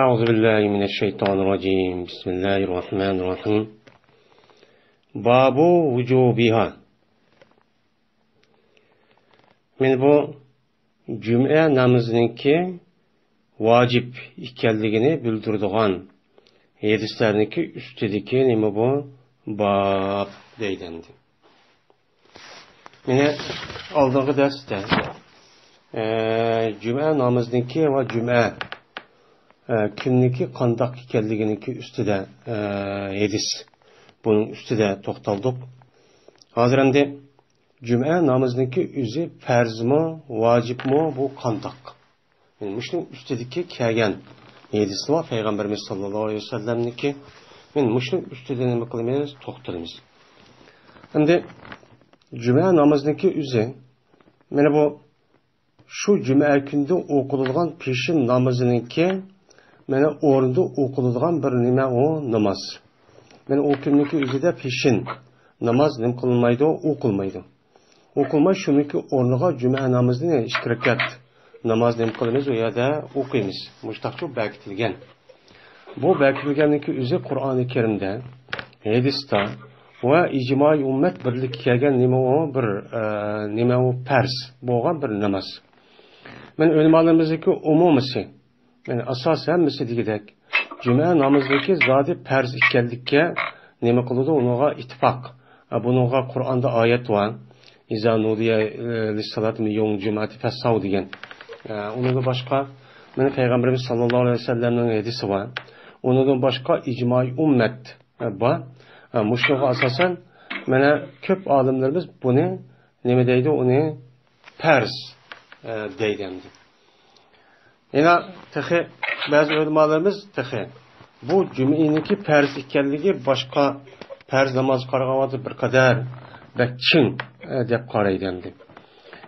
أعوذ بالله من الشيطان الرجيم بسم الله الرحمن الرحيم باب وجوبها من bu cüme namazınınki vacip ikenligini bildirdiğin hadislerindeki üstedeki nime bu bab deylendi. Yine aldığım derste cüme namazınınki ve cüme kimniki qandaq ekanliginiki üstüde hadis bunun üstüde to'xtaldik. Hozir endi juma namoziniki o'zi farzmi, vojibmi bu qandaq? Yani shuning üstüdeki kelgan hadis va payg'ambarimiz sollallohu alayhi vasallamniki men shuning üstüde nima qilamiz? To'xtalamiz. Endi juma namoziniki o'zi mana bu şu juma kunida o'qiladigan peshin namoziniki Mene orada okulduğun bir nime o namaz. Mene o günlük üzerinde peşin namaz nem kılınmaydı, okulmaydı. Okulma şunu ki ornağa cuma namazını iştirak namaz nem kılınız o ya da okuyumuz. Müştakçı belirtilgen. Bu belirtilgenlik üzeri Kur'an-ı Kerim'de, hadiste ve icma-i ümmet birlik kelgen nime o bir nime o pers. Bu bir namaz. Men ölümalarımızdaki umumisi. Yani asas hemmesi digidek. Cuma namazındaki zati perz ikenlikке neme kılıdı onuğa ittifak. Bunuğa Kur'an'da ayet var. İza nudiye lissalat mi yom cumati fesav diyen. Onun başka benim Peygamberimiz sallallahu aleyhi ve sellem'in hadisi var. Onun başka icma-i ümmet var. Muşluğa asasen bana köp alimlerimiz bunu neme deydi onu perz deydendi. Yine tehe bazı ulemalarımız tehe bu cümleninki perz ikenligi başka perz namaz qaragavadı bir kadar bekçin dep qaraydendi.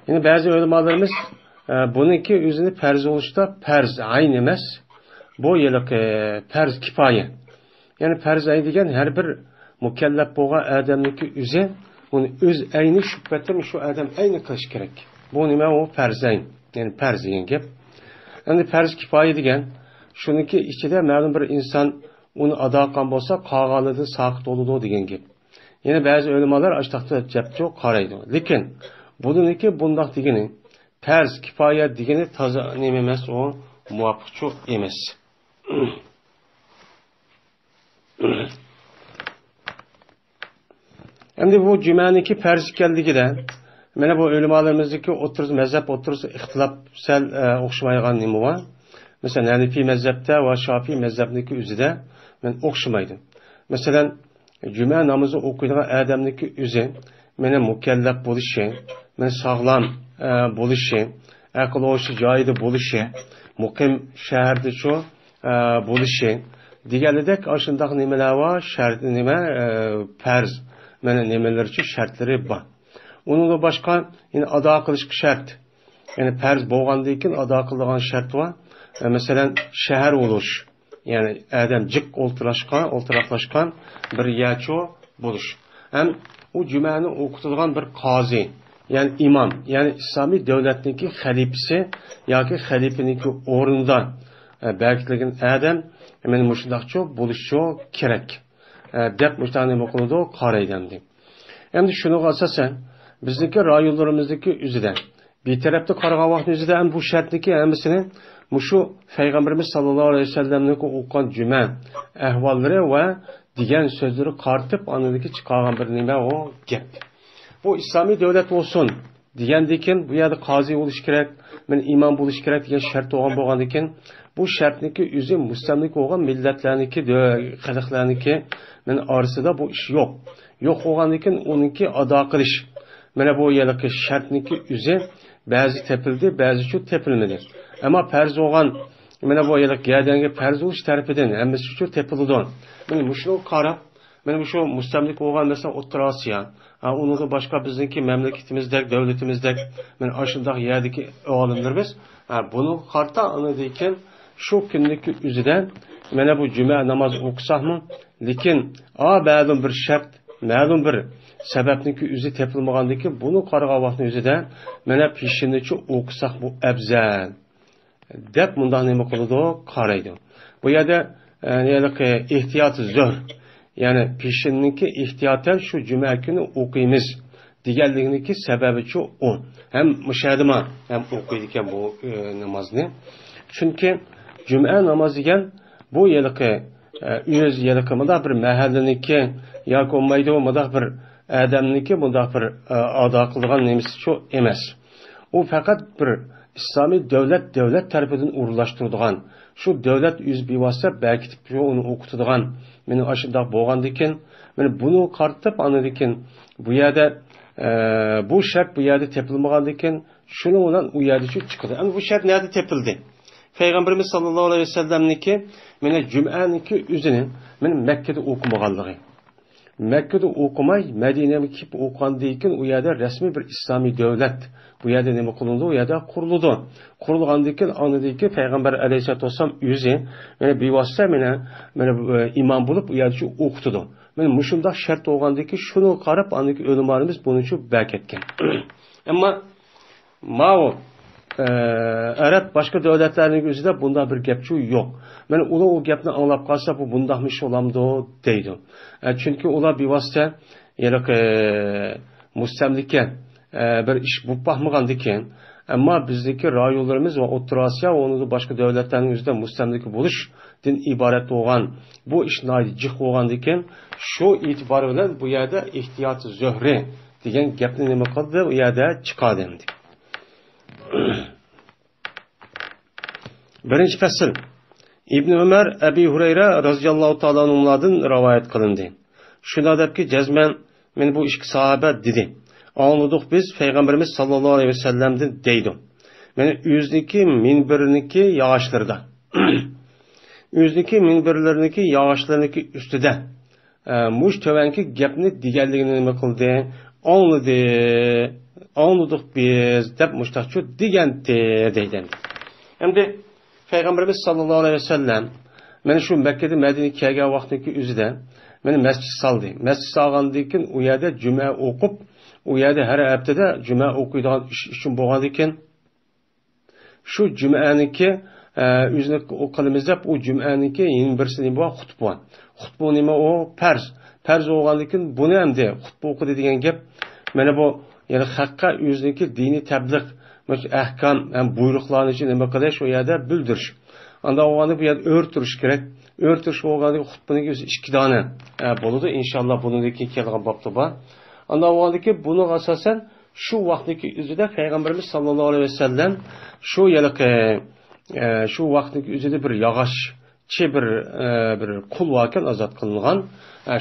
Yine bazı ulemalarımız bununki özünü perz oluşta perz ayn emas. Bu yılık perz kifaye. Yani perz ayn degen her bir mükellef bolgan adamniki özü onu öz ayni şüphetim şu adam ayni qilish kerak. Bu nima o perz ayn. Yani perz degan gap. Yani perz kifaye degen, şununki içinde ma'lum bir insan onu ada qilgan bo'lsa, qolganida saqit bo'ladi degan gap. Yine bazı ulemalar açtaqda japcho qaraydi. Lekin buniki bundaq degani perz kifaye degani toza nima emas, o muvaffaqchi emas. Endi bu jumaniki perz ekanligida Mene bu ulemalarımızdaki oturuz mezhep oturuz ihtilaf sel okşumaygan nimi var. Mesela Hanefi mezhepte ve Şafii mezhepteki üzide men okşumaydı. Mesela cuma namazı okuyduğun adamdaki üze mene mükellef buluşu, men sağlam buluşu, akıl hoşu cayide buluşu, mukim şehirde şu buluşu. Diğerledek aşındaki nimeler var, şart nime perz, mene nimeler için şartları var. Onun da başka yine ada kılış şart. Yani perz boğandayken ada kıldıgan şart var. Mesela şehir oluş. Yani adam cık oltıraklaşkan bir yaço buluş. Hem o cümleni okutulgan bir kazi. Yani imam. Yani İslami devletindeki halifesi ya ki halifeninki orunda belirtilen adam hemen müştakço buluşu gerek. Dep müştakini okudu karaydendi. Hem de şunu asasen bizdeki rayonlarımızdaki üzüden bir tarafta qarag'avoqning o'zida ham bu shartniki hammasini mushu Peygamberimiz sallallohu aleyhi ve sellem'nin o'qigan juma ahvollari va degan so'zlari qartib anadagi chiqargan bir nima o gap. Bu islomiy davlat bo'lsin degandekin bu yerda qozi bo'lish kerak, men imom bo'lish kerak degan shart bo'lgan ekan, bu shartniki o'zi mustamlik bo'lgan millatlarniki, xalqlarniki men orasida bu ish yo'q. Yo'q bo'lgan ekan uniki ado qilish Mene bu yılki şartniki üzü bazı tepildi, bazı şu tepilmedi. Ama perz olan, mene bu yılki yerdengi perz oluş tarafından, hem şu tepildi. Mene muşlu karab, mene şu mustamlik olan mesela Orta Asya, onun da başka bizimki memleketimizde, devletimizde, mene aşındaki yerdeki oğlanlarımız, bunu karta anladıyken şu gündeki üzüden, mene bu cuma namaz okusak mı? Lekin, ma'lum bir şart, ma'lum bir sebepniki üzü tepilmagandaki bunu qarag'avoqning o'zida mana peshinnichi o'qisak bu afzal. deb bundoq nima qiladi, qaraydi. Bu yerda ehtiyoti zo'r. Ya'ni peshinniki ehtiyotan shu juma kuni o'qiymiz deganliginiki sababichi u. Ham mushadima ham o'qiydi ekan bu namozni. Chunki juma namozi degan bu yilqi o'z yilqi mudaq bir mahallaniki yoki olmaydi, mudaq bir adamniki mudaq bir ado qilgan nemisi shu emas. U faqat bir islomiy davlat tarafidan o'rinlashtirilgan, shu davlat yüz bevosita berkitib uni o'qitadigan, meni ashundoq bo'lgandikin, meni buni qartib anadikin bu yerda bu shart bu yerda tepilmagandikin, shuni bilan u yerda chiqadi. Ana bu shart nerede tepildi? Peygamberimiz sallallohu alayhi vasallamniki meni jum'aniki o'zini meni Mekkada o'qimaganligi. Mekkada o'qimay Madinaga kelib o'qigandan keyin u yerda rasmiy bir islomiy davlat bu yerda nima qilindi? U yerda qurildi. Qurilgandan keyin onidagi payg'ambar alayhisolatu vasallam o'zi meni bevosita meni imom bo'lib u yerda o'qitdi. Meni mushundoq shart bo'lgandan keyin shuni qarab oniki o'limalarimiz buni uchun berketgan. Ammo ma'o Arab boshqa davlatlarning o'zida bunday bir gapchu yo'q. Mana ular o gapni anglab qolsa bu bundaqmish olamdi deydi. Chunki ular bevosita mustamlika bir ish bo'lib baxmagandikan, ammo bizdagi rayonlarimiz va O'rta Osiyo va uning boshqa davlatlarning o'zida mustamlika bo'lishdan iborat bo'lgan bu ish noyid jiq bo'lgandikan, shu e'tibor bilan bu yerda ehtiyot zo'ri degan gapni nima qildi? U yerda chiqadi. Birinchi fasl. İbn Ömer Abi Hurayra radhiyallohu ta'ala anhudan rivoyat qilindi. Shunda debki jazman men bu ikki sahoba dedi. Anladık biz Peygamberimiz sallallohu alayhi vasallamdan deydi. Meni o'zniki minbirniki yog'ochlarda. O'zniki minbirlarniki yog'ochlarniki ustida mush tovanki gapni deganligini nima qildi? Anladık biz deb mushtaqchu degandi deydi. Endi Peygamberimiz sallallohu alayhi vasallam meni shu Mekkada Madinaga kelgan vaqtdagi o'zida meni masjid soldi. Masjid solgandan keyin u yerda juma o'qib, u yerda har haftada juma o'qiydigan ish uchun bo'lgan ekan. Shu jumaniki o'zini o'qilimiz deb u jumaniki yana birsini bu xutba. Xutba nima o? Farz. Farz bo'lgandan keyin buni ham de xutba o'qidi degan gap. Mana bu ya'ni haqqa o'ziniki diniy tabliq ahkam ham buyruqlarni nima qilish o yerda bildirish. Anda o'g'ani bu yerda o'rtirish kerak. O'rtirish o'g'ani xutbaning o'zi 2 dona bo'ladi. Inshaalloh buniki kelgan vaqtda bor. Anda o'g'aniki buni asosan shu vaqtdagi o'zida Peygamberimiz sallallohu alayhi vasallam shu shu vaqtdagi o'zida bir yog'ochchi bir qul vakan ozod qilingan.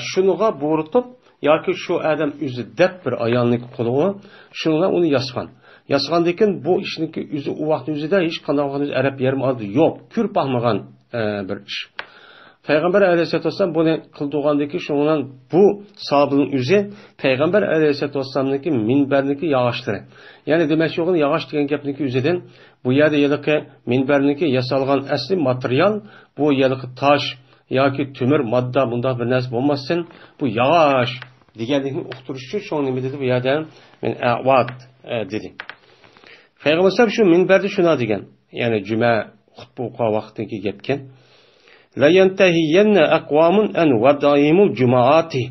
Shuniga bo'ritib yoki shu adam o'zi deb bir ayolning quli shunga uni yasgan. Yasgandan keyin bu ishniki o'zi u vaqt o'zida hech qanday arab yarim oldi yo'q, ko'rib baxmagan bir ish. Peygamber aleyhisselatü vesselam bunu kıldığı ki şundan bu sahabenin üzü Peygamber aleyhisselatü vesselam'daki minberdeki yağışları. Yani demek ki yağış diyen gapniki üzeden bu yerde yılıkı minberdeki yasalgan asli materyal bu yılıkı taş ya ki tümür madde bunda bir nesip olmazsın bu yağış diyenliğini uqturuşçu şunu dedi bu yerden men avat dedi. Peygamber aleyhisselam şu minberde şuna diyen yani cuma hutbu oqa vaxtdaki gapken la yantahiyanna aqwamun an wada'imul jumaati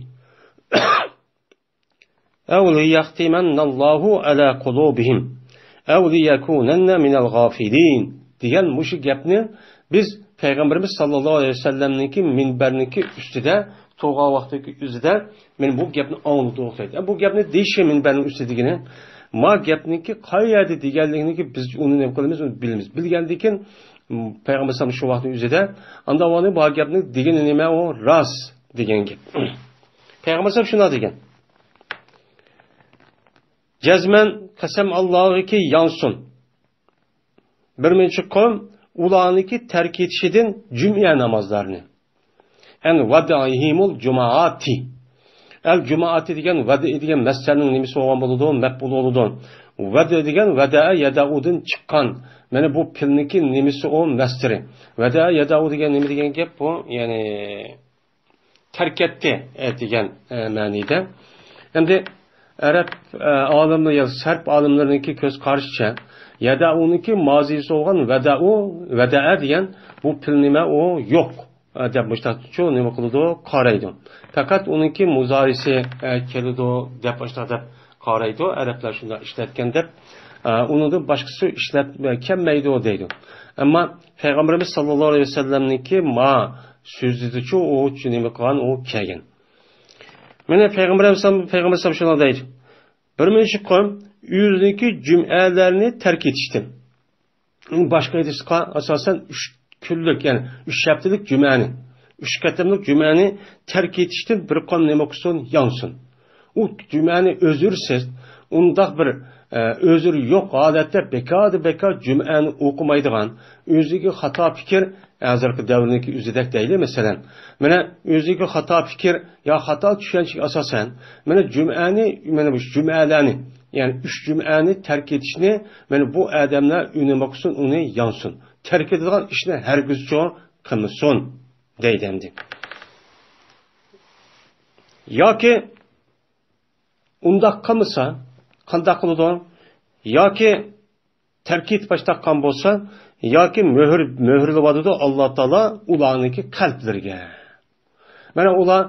aw liyahtimanna Allahu ala qulubihim aw liyakunanna minal ghafilin degan mushi gapni biz Peygamberimiz sallallohu alayhi vasallamniki minberniki ustida to'g'a vaqtdagi o'zida men bu gapni anglab o'qiydi. Bu gapni deyishi minberning ustidigini ma gapniki qayerda deganligini biz uni nima qilamiz, uni bilamiz. Bilgandan keyin Peygamber sallallahu şu vaqtning o'zida anda onu bu gapni degani nima o ras degan gap. Peygamber sallallahu shuna degan. Jazman qasam Allohga yansun. Bir minchi qavm ularniki tark etishidan juma namozlarini. An wada'ihimul jumaati. Al jumaati degan vada degan masalaning nimasi bo'lgan bo'ladi, maqbul bo'ladi. Vada degan vada yadaudan chiqqan. Mana bu pilniki nimasi o mastiri. Vada yadau degan nima degan gap bu? Ya'ni tark etdi degan ma'noda. Endi Arab olimlar ya sarf olimlariniki ko'z qarashicha yada'uniki mozisi bo'lgan vada'a degan bu til nima u yo'q deb mushtaqchu nima qiladi qaraydi. Faqat uniki muzorisi keladi deb deb qaraydi. Arablar shunda ishlatgan deb uningdan boshqasi ishlab kelmaydi deydi. Ammo payg'ambarimiz sollallohu alayhi vasallamniki ma so'zidichu u nima qilgan u kelgan. Mana payg'ambarimiz shuna deydi. Bir minchi qavm o'ziniki jum'alarni tark etishdi. Boshqa aytishga asosan 3 kunlik, ya'ni 3 haftalik jum'ani, 3 qatimlik jum'ani tark etishdan bir qavm nima qilsin, yonsin. U jum'ani o'zursiz, undaq bir özür yo'q holatda bekor jum'ani o'qimaydigan, o'ziga xato fikr, hozirgi davrniki o'zidak deyli masalan. Mana o'ziga xato fikr yo xato tushuncha asosan, mana jum'ani, mana bu jum'alarni, ya'ni 3 jum'ani tark etishni, mana bu odamlar unima qilsin, uni yonsin. Tark etadigan ishni hargiz qilmasin deydi endi. Yoki undaq qilmasa qanday qiladi? Yoki tarkit başlaqqan bo'lsa, yoki möhürləyadi Alloh taolo ularniki qalblariga. Mana ular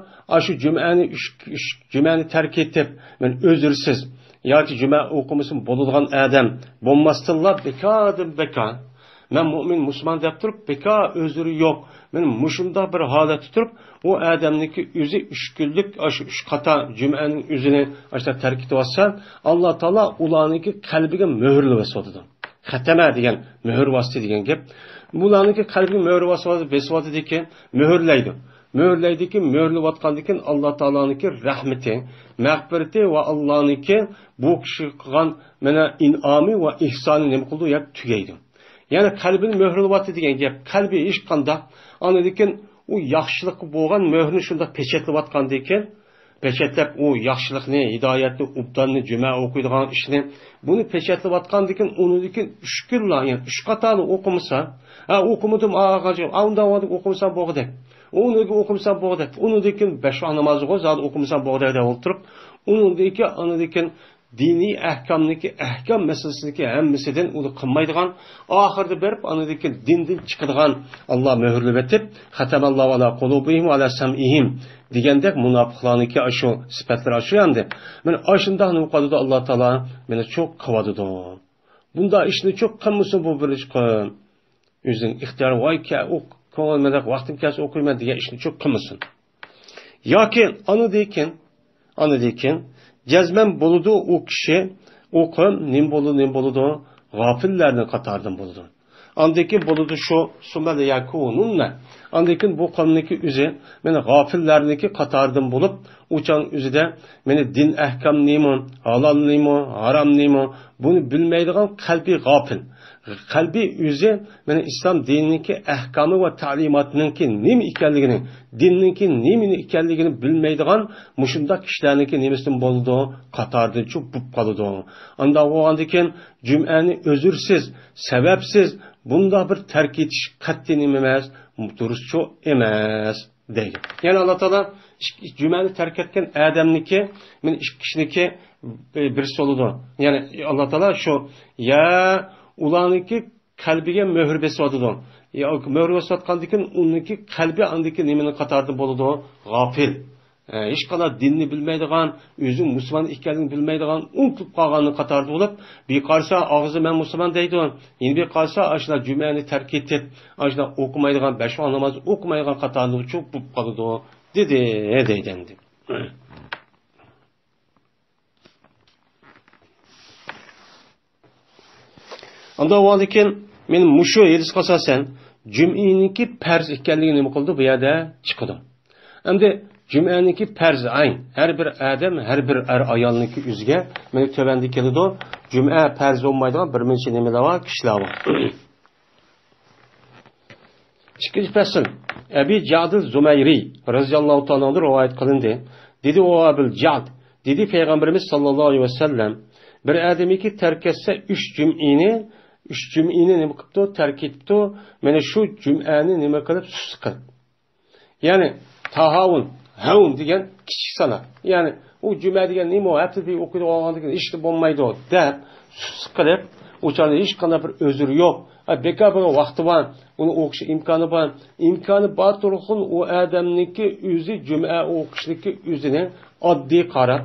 shu jumani tark etib, men o'zursiz yoki juma o'qimasin bo'ladigan odam bo'lmasdinlar, bekor. Men mu'min musulmon deb turib, bekor o'zuri yo'q. Men mushunda bir holatda turib, o odamniki o'zi 3 kunlik shu 3 qata jumaning o'zini ashta tark etib olsa, Alloh taolo ularniki qalbiga möhürlab o'sadi. Xatama degan möhür vosita degan gap. Bularniki qalbiga möhür vosita möhürlaydi. Möhürlaydiki, möhürlayotgandikin Alloh taoloniki rahmati, mag'firati va Allohniki bu kishi qilgan mana in'omi va ihsoni nima qildi, yak tugaydi. Yani kalbini möhürlüvatı degan gap, kalbi hech qanday ana lekin u yaxshilik bo'lgan möhrni shunda pechatlayotganda ekan, pechatlab u yaxshilikni, hidoyatni, ubdonni, juma o'qiydigan ishni buni pechatlayotganda ekan, uni lekin 3 kunlar, ya'ni 3 qatorni o'qimasa, o'qimadim, unda o'qimasam bo'ladi. Uni o'qimasa bo'ladi. Uni lekin 5 namozni zot o'qimasa bo'ladi deb o'tirib, uni lekin dini ahkamniki ahkam meselesindeki hemmisinden onu kılmaydıgan, ahırda berip anadaki dindin çıkıdığan Allah mühürlü etip, Hatemallahu ala kulubihim ala sam'ihim degandek münafıklarınki aşı sıfatlar aşı yandı. Ben aşından ukadıda Allah Teala beni çok kavadıdı. Bunda işini çok kılmışsın bu bir işkın. Yüzün ihtiyarı vay ki o kovalmadak vaktim kelse okuyma diye işini çok kılmışsın. Yakin anadayken cezmen buludu o kişi, o kavm nim buludu, gafillerden katardan buludu. Andaki buludu şu, sumele yakununla, andaki bu kavmdeki üzü, beni gafillerdeki katardan bulup, uçan üzü de, beni din ehkam nimo, halal nimo, haram nimo, bunu bilmeydiğen kalbi gafil. Kalbi üzü, beni İslam dinindeki ehkamı ve talimatınınki nim ikenligini, dinninki nimini ikenligini bilmeydiğen, muşunda kişilerinki nimisinden buldu, katardan çok bup kalıdı. Anda o andaki cümleni özürsiz, sebepsiz, bunda bir terk etiş kattin emez, duruşçu emez deydi. Yani Allah Teala cümleni terk etken adamniki, men iş kişiniki birisi oludu. Yani Allah Teala şu, ya ulaniki kalbiga möhür besvadıdı. Ya möhür besvatkandikin uniki kalbi andiki nimini katardı boludu, gafil. Hiç kadar dinini bilmeydiğen, özün Müslüman ikkenini bilmeydiğen, unutup kalganını katardı olup, bir karşı ağzı ben Müslüman deydi. Yine bir karşı aşına cümleni terk etip, aşına okumaydiğen, 5 vakit namazı okumaydiğen katardı çok bu kalıdı deydendi. Anda o andikin men muşu yedis qasasan cüm'iniki perz ekanligini nima qildi bu yerda chiqdi. Endi cüm'iniki perz ayn har bir odam, har bir ayolniki o'ziga men tövanda keladi. Cüm'a perz olmaydigan bir necha nimalar bor, kishilar bor. Ikkinchi fasl Abi Ja'd Zumayri roziyallohu ta'ala anhu rivoyat qilindi. Dedi o Abil Ja'd, dedi Peygamberimiz sallallohu alayhi vasallam bir odamiki tark etsa 3 cüm'ini 3 cüm'ini nima qilibdi, tark etibdi. Mana shu jum'ani nima qilib susqil. Ya'ni tahawun, havun degan kichik sana. Ya'ni u juma degan nima, haftada o'qiydi olgandan keyin ishni bo'lmaydi deb sus qilib, o'chani hech qanday bir o'zri yo'q. Bekor buni vaqti bor, uni o'qish imkoni bor turxun u odamniki o'zi juma o'qishniki o'zini oddiy qarab,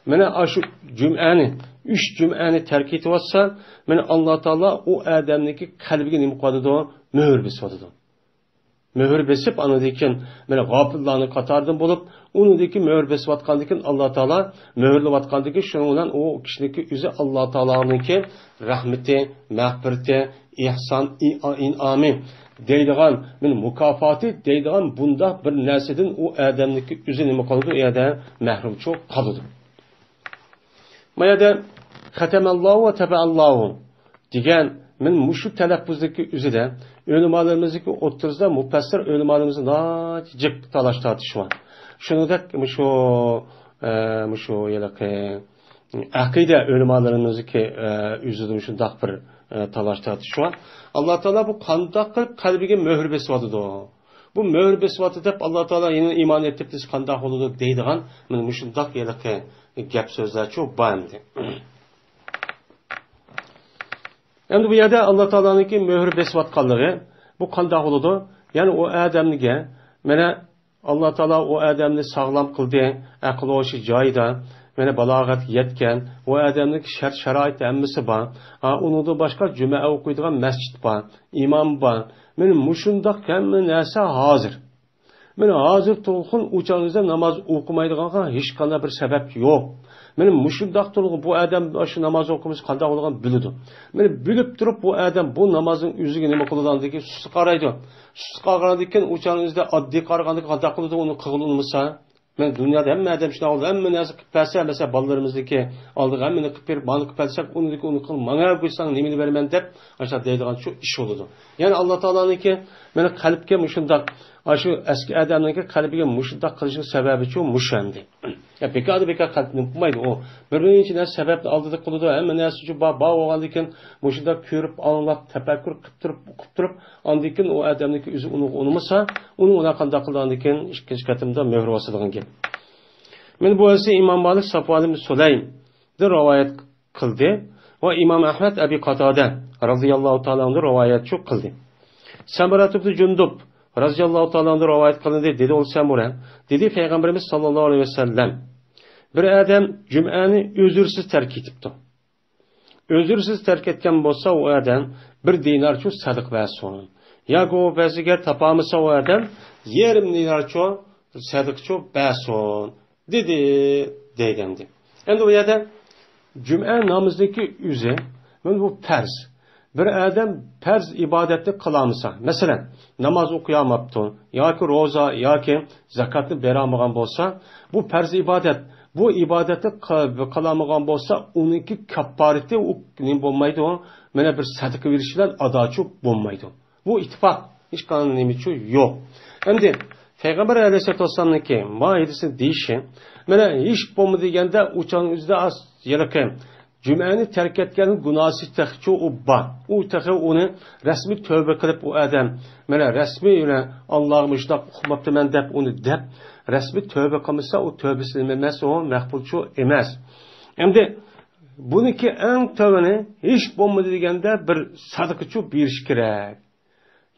mana shu jumani 3 jumani tark etyapsa, mana Alloh taolo u odamniki qalbiga nima qiladi? Möhür besadi. Möhür besib anadikin mana g'ofillarni qatordan bo'lib, unidagi möhür besayotgandikin Alloh taolo möhürlayotgandiki shuning bilan u kishiniki o'zi Alloh taoloninki rahmati, mag'firati, ihson, in'omi deydigan, men mukofoti deydigan bunda bir narsadan u odamniki o'zi nima qiladi? U yerda mahrumchi qoladi. Mayada xatamallohu va taballohu degan men mushu talaffuzdagi o'zida o'limalarimizdagi o'ttirizda mufassir o'limalarimizni najib talash tortishwa. Shuningdek mushu yilqi aqida o'limalarimizdagi o'zida shundoq bir talash tortishwa. Alloh taolo bu qandoq qilib qalbiga möhür besyapti. Bu möhür besyapti deb Alloh taolo yana iymon etib biz qandoq bo'ladi deydigan men mushundoq yilqi gap so'zlarchi bo'ldi. Endi bu yerda Alloh taoloninki möhür besayotganligi bu qanday bo'ladi? Ya'ni o odamniga mana Alloh taolo o odamni sog'lom qildi, aql o'shi joyida, mana balog'at yetgan, o odamning shart sharoit hammasi bor. Uningda boshqa juma o'qiydigan masjid bor, imom bor. Mana mushundoq hamma narsa hozir. Mana hozir to'lqin o'changizda namoz o'qimaydiganga hech qanday bir sabab yo'q. Benim muşundak turgu bu adam şu namaz okumuş qanday bo'lgan biladi. Meni bilib turib bu adam bu namazın yüzüge nima qiladigan sus qaraydi. Sus qaragandikkin o'chaningizda oddiy qaragandek qanday qiladi uni qilolmasa, men dunyoda hamma adam shuna oldi, hamma narsa qilib bersa, masalan bolalarimizniki oldiga hammani qilib berib, bani qilib bersak, uni qil, menga qo'ysang nimani beraman deb, o'sha deydigan shu ish bo'ladi. Ya'ni Alloh taoloninki meni qalbga mushundoq shu eski odamlarga qalbiga mushundoq qilishning sababi shu mushandi. Ya bekor qalbni qilmaydi u. Birinchi narsa sababni oldida qiladi, hamma narsa shu bor bo'lgandan mushundoq ko'rib, anglab, tafakkur qilib turib, ondan u odamniki o'zi uni unumasa, uni ona qanday qilgandan keyin ikkinchi qatimda mehr bosadigan gap. Men bu esa Imom Malik Safwan ibn Sulaym de rivoyat qildi va Imom Ahmad Abi Qatada radhiyallohu ta'ala anhu rivoyat qildi. Samrat ibn Jundub radhiyallohu ta'ala anhu rivoyat qildi dedi ol Samura. Dedi Peygamberimiz sallallohu alayhi vasallam bir adam jum'ani o'zursiz tark etibdi. O'zursiz tark etgan bo'lsa u adam bir dinarcha sadiq bersin. Yoki u ba'ziga topamasa u adam yarim dinarcha sadiqcha bersin dedi degandi. Endi bu yerda jum'a namozniki o'zi bu farz. Bir adam farz ibodatni qilamasa, masalan, namoz o'qiyamabdi yoki roza yoki zakatni beramagan bo'lsa, bu farz ibodat. Bu ibodatni qilamagan bo'lsa, uniki kaffarati nim bo'lmaydi, mana bir sadaqa berish bilan adochi bo'lmaydi. Bu ittifoq hech qanday nimichi yo'q. Endi Payg'ambar alayhisolatu vasallamniki moidasi deyishi, mana hech bo'lmadi deganda o'chan o'zida as yalaqi jumani tark etgan gunohi taxchu ubba. U taxi uni rasmiy tövbe qilib u odam mana rasmiy uni Allohga mushtaq qilmabdiman deb uni deb rasmiy tövbe qilmasa u tövbesi emas, o maqbulchu emas. Endi buniki eng tövbeni hech bo'lmadi deganda bir sadaqachu berish kerak.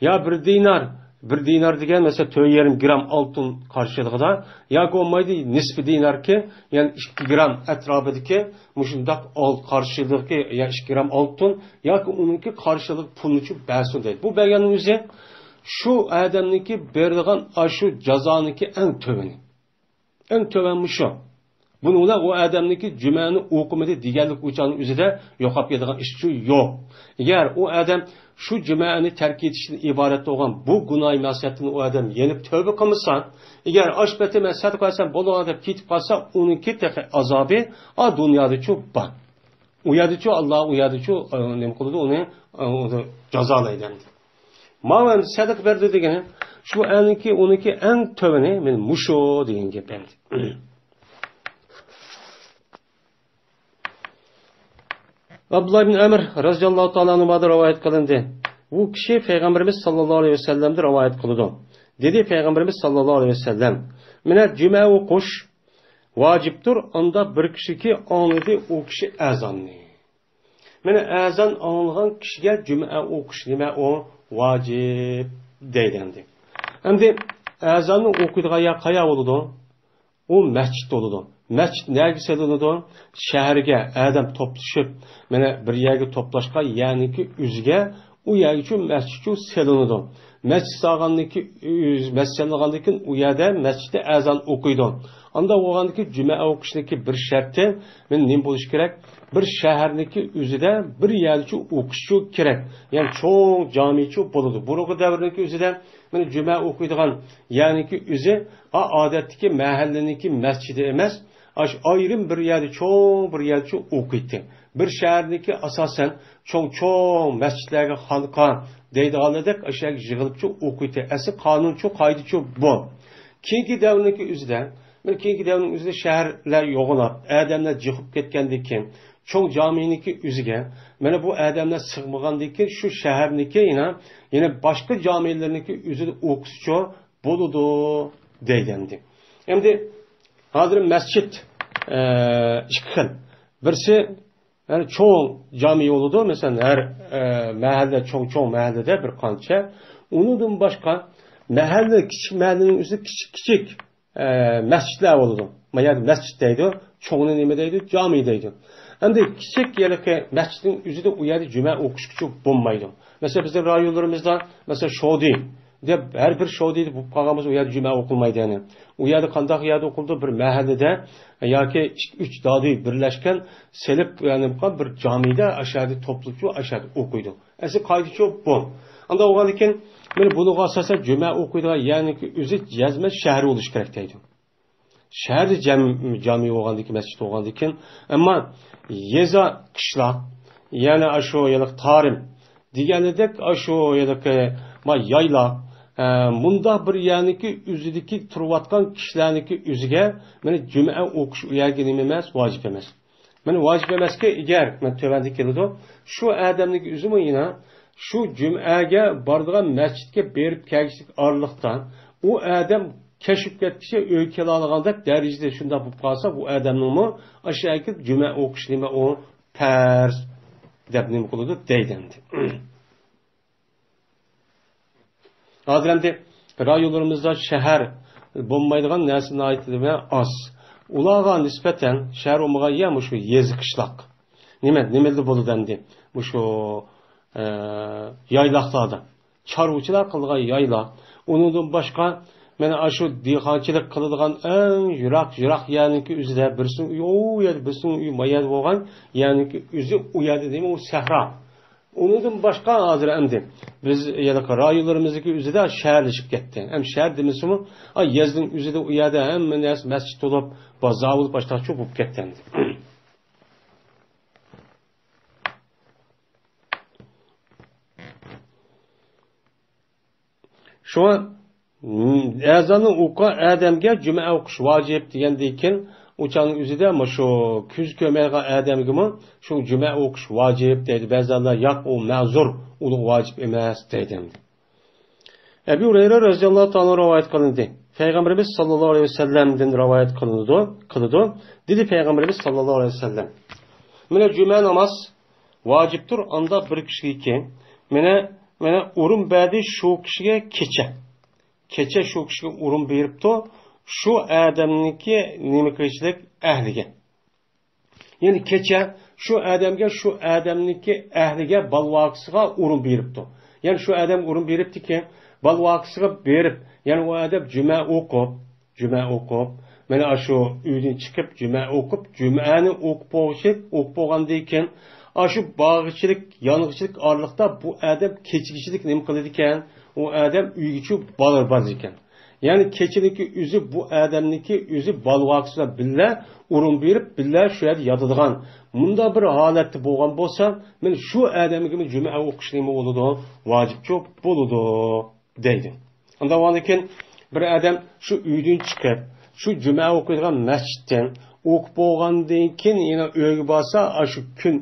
Ya bir dinar degan mesela 2,5 gram altın karşılığında yoki olmaydi nisbi dinar ki yani 2 gram etrafidagi mushundaq karşılığı ya 2 gram altın yoki uniki karşılık pulni bersin deydi. Bu berganning o'zi şu adamniki berdigan shu jazoniki eng töveni. Eng töveni shu. Bununla o adamniki cüməni okumadi deganlik o'chaning o'zida yo'qolib ketadigan ish yo'q. Agar o adam şu cüməni tərk etishdan iborat bo'lgan bu gunoh ma'siyatni o adam yenib tövbe qilmasa, agar oshpati men sadaq qilsam bo'ladi deb ketib qolsa, uniki azobi a dunyoda-chu bor. U yerda-chu Alloh u yerda-chu nima qiladi uni jazolaydi. Mana sadaq berdi degani shu uniki eng töveni men musho degan gap endi. Abdullah ibn Amr radhiyallohu ta'ala anhudan rivoyat qilindi. Bu kishi Payg'ambarimiz sallallohu alayhi vasallamdan rivoyat qildi. Dedi Payg'ambarimiz sallallohu alayhi vasallam: "Mana juma o'qish vaciptir onda bir kişi ki anladı o kişi azanni. Mana azan anlagan kişiga cuma o'qish nima o vacip deyildi. Endi azanni o'qiydigan yer qayoq bo'ladi? O masjid bo'ladi. Masjid nerga selinadi? Shaharga adam to'plashib, mana bir yerga to'plashgan, ya'niki o'ziga u yerga shu masjid selinadi. Masjid solgandiki, masjidlargandiki u yerda masjidda azon o'qiydi. Anda o'g'andiki juma o'qishniki bir sharti, men nima bo'lish kerak? Bir shaharniki o'zida bir yerda o'qish kerak. Ya'ni cho'ng jamichi bo'ladi. Buruq davriniki o'zida men juma o'qiydigan, ya'niki o'zi odatdagi mahallaniki masjidi emas, ayrim bir yerda cho'ng bir yerda o'qiydi. Bir shaharniki asosan cho'ng masjidlarga xalqa deydiganidek aşağı yig'ilib o'qiydi. Asli qonunchi qoidachi bu. Keyingi davrniki o'zida, men keyingi davrning o'zida shaharlar yo'g'ilab, odamlar jiqib ketgandan keyin cho'ng jamiyiniki o'ziga, mana bu odamlar sig'magandan keyin shu shaharniki yana boshqa jamilarniki o'zida o'qishchi bo'ladi degandi. Endi hozir masjid ikki xil. Birisi yani çoğu cami yoludu. Mesela her mahalle çoğu mahallede bir kança. Ondan başka mahalle küçük mahallenin üstü küçük mescitler oldu. Yani mescitteydi. Çoğunun nimedeydi? Camideydi. Hem de küçük yerlerde mescidin üstü de uyardı cuma okuş küçük bulmaydı. Mesela bizim rayonlarımızda mesela şodi. De her bir şodi bu kavgamız uyardı cuma okulmaydı yani. Uyardı kandak yerde okuldu bir mahallede ya ki 3 dadı birleşken selip yani bir camide aşağıda toplulukçu aşağıda okuydu. Asıl kaydıçı bu. Anda o halde ben bunu asasen cuma okuydu yani ki özü yazma şehri oluş gerekteydi. Şehirde cami oğandaki mescid oğandaki ama yeza kışla yani aşo yalık tarim diğerledek aşo yalık yayla bunda bir yani ki üzüdeki turvatkan kişilerdeki üzüge beni cuma okuş uyargenim emas, vacip emas. Beni vacip emas ki eğer ben tövbendik yılıdı şu adamdaki üzümü yine şu cuma'ga bardıgan mescidke berip kelişlik aralıktan o adam keşif etkisi öykeli alğanda derecede şunda bu kalsa bu adamın mı aşağıki cuma okuş nime o ters debnim kılıdı deylendi. Adremde rayonlarımızda şehir bulmaydıgan nesline aitleme az. Ulağa nispeten şehir olmağa ya şu yezi kışlak. Nimelde bolu dendi. Bu şu yaylaklarda. Çarvuçular kıldığı yaylak. Ondan başka mene aşu dihançılık kıldıgan en yırak yani ki üzüde birsin uyuyor, birsin uyumayad boğan yani ki üzü uyadı değil mi o sehra. Ondan başka hazır emdi. Biz yalık rayonlarımızdaki üzüde şehirleşip gitti. Hem şehir demesi mi? Yazın üzüde uyadı hem mescid olup bazavul başta çok olup gitti. Şu an ezanı oku adamga cuma okuş vacip degandayken uçanın üzüde ama şu küz kömelge adamga şu cuma okuş vacip deydi. Bazılar yok o mazur ulu vacip emas deydi. Ebu Hureyre radhiyallahu ta'ala rivayet kılındı. Peygamberimiz sallallahu aleyhi ve sellem'den rivayet kılındı. Dedi Peygamberimiz sallallahu aleyhi ve sellem. Mene cuma namaz vaciptir. Anda bir kişiga mene urun badi şu kişiga kecha şu kişiga urun beripti. Şu adamniki nimikrichilik ahliga. Yani kecha şu adamniki ahliga balvaqisiga urun beripti. Yani şu adam urun beripti ki balvaqisiga berip, yani o adam cuma o'qib, mana shu uydan chiqib cuma o'qib, jumani o'qib bo'lgandan keyin shu bağıçılık, yanıqçılık aralıqda bu adam keçigichilik nima qiladi ekan? O adam uyga balır ekan. Yani keçiniki üzü bu adamniki üzü balvaqsıla billa urun berip billa şu yerda yotadigan. Bunda bir holatda bo'lgan bo'lsa, men shu adamga juma o'qishim bo'ladi, vojibchi bo'ladi deydi. Unda o'ndan bir adam shu uydan chiqib, shu juma o'qiydigan masjiddan o'qib bo'lgandan keyin yana uyga borsa, shu kun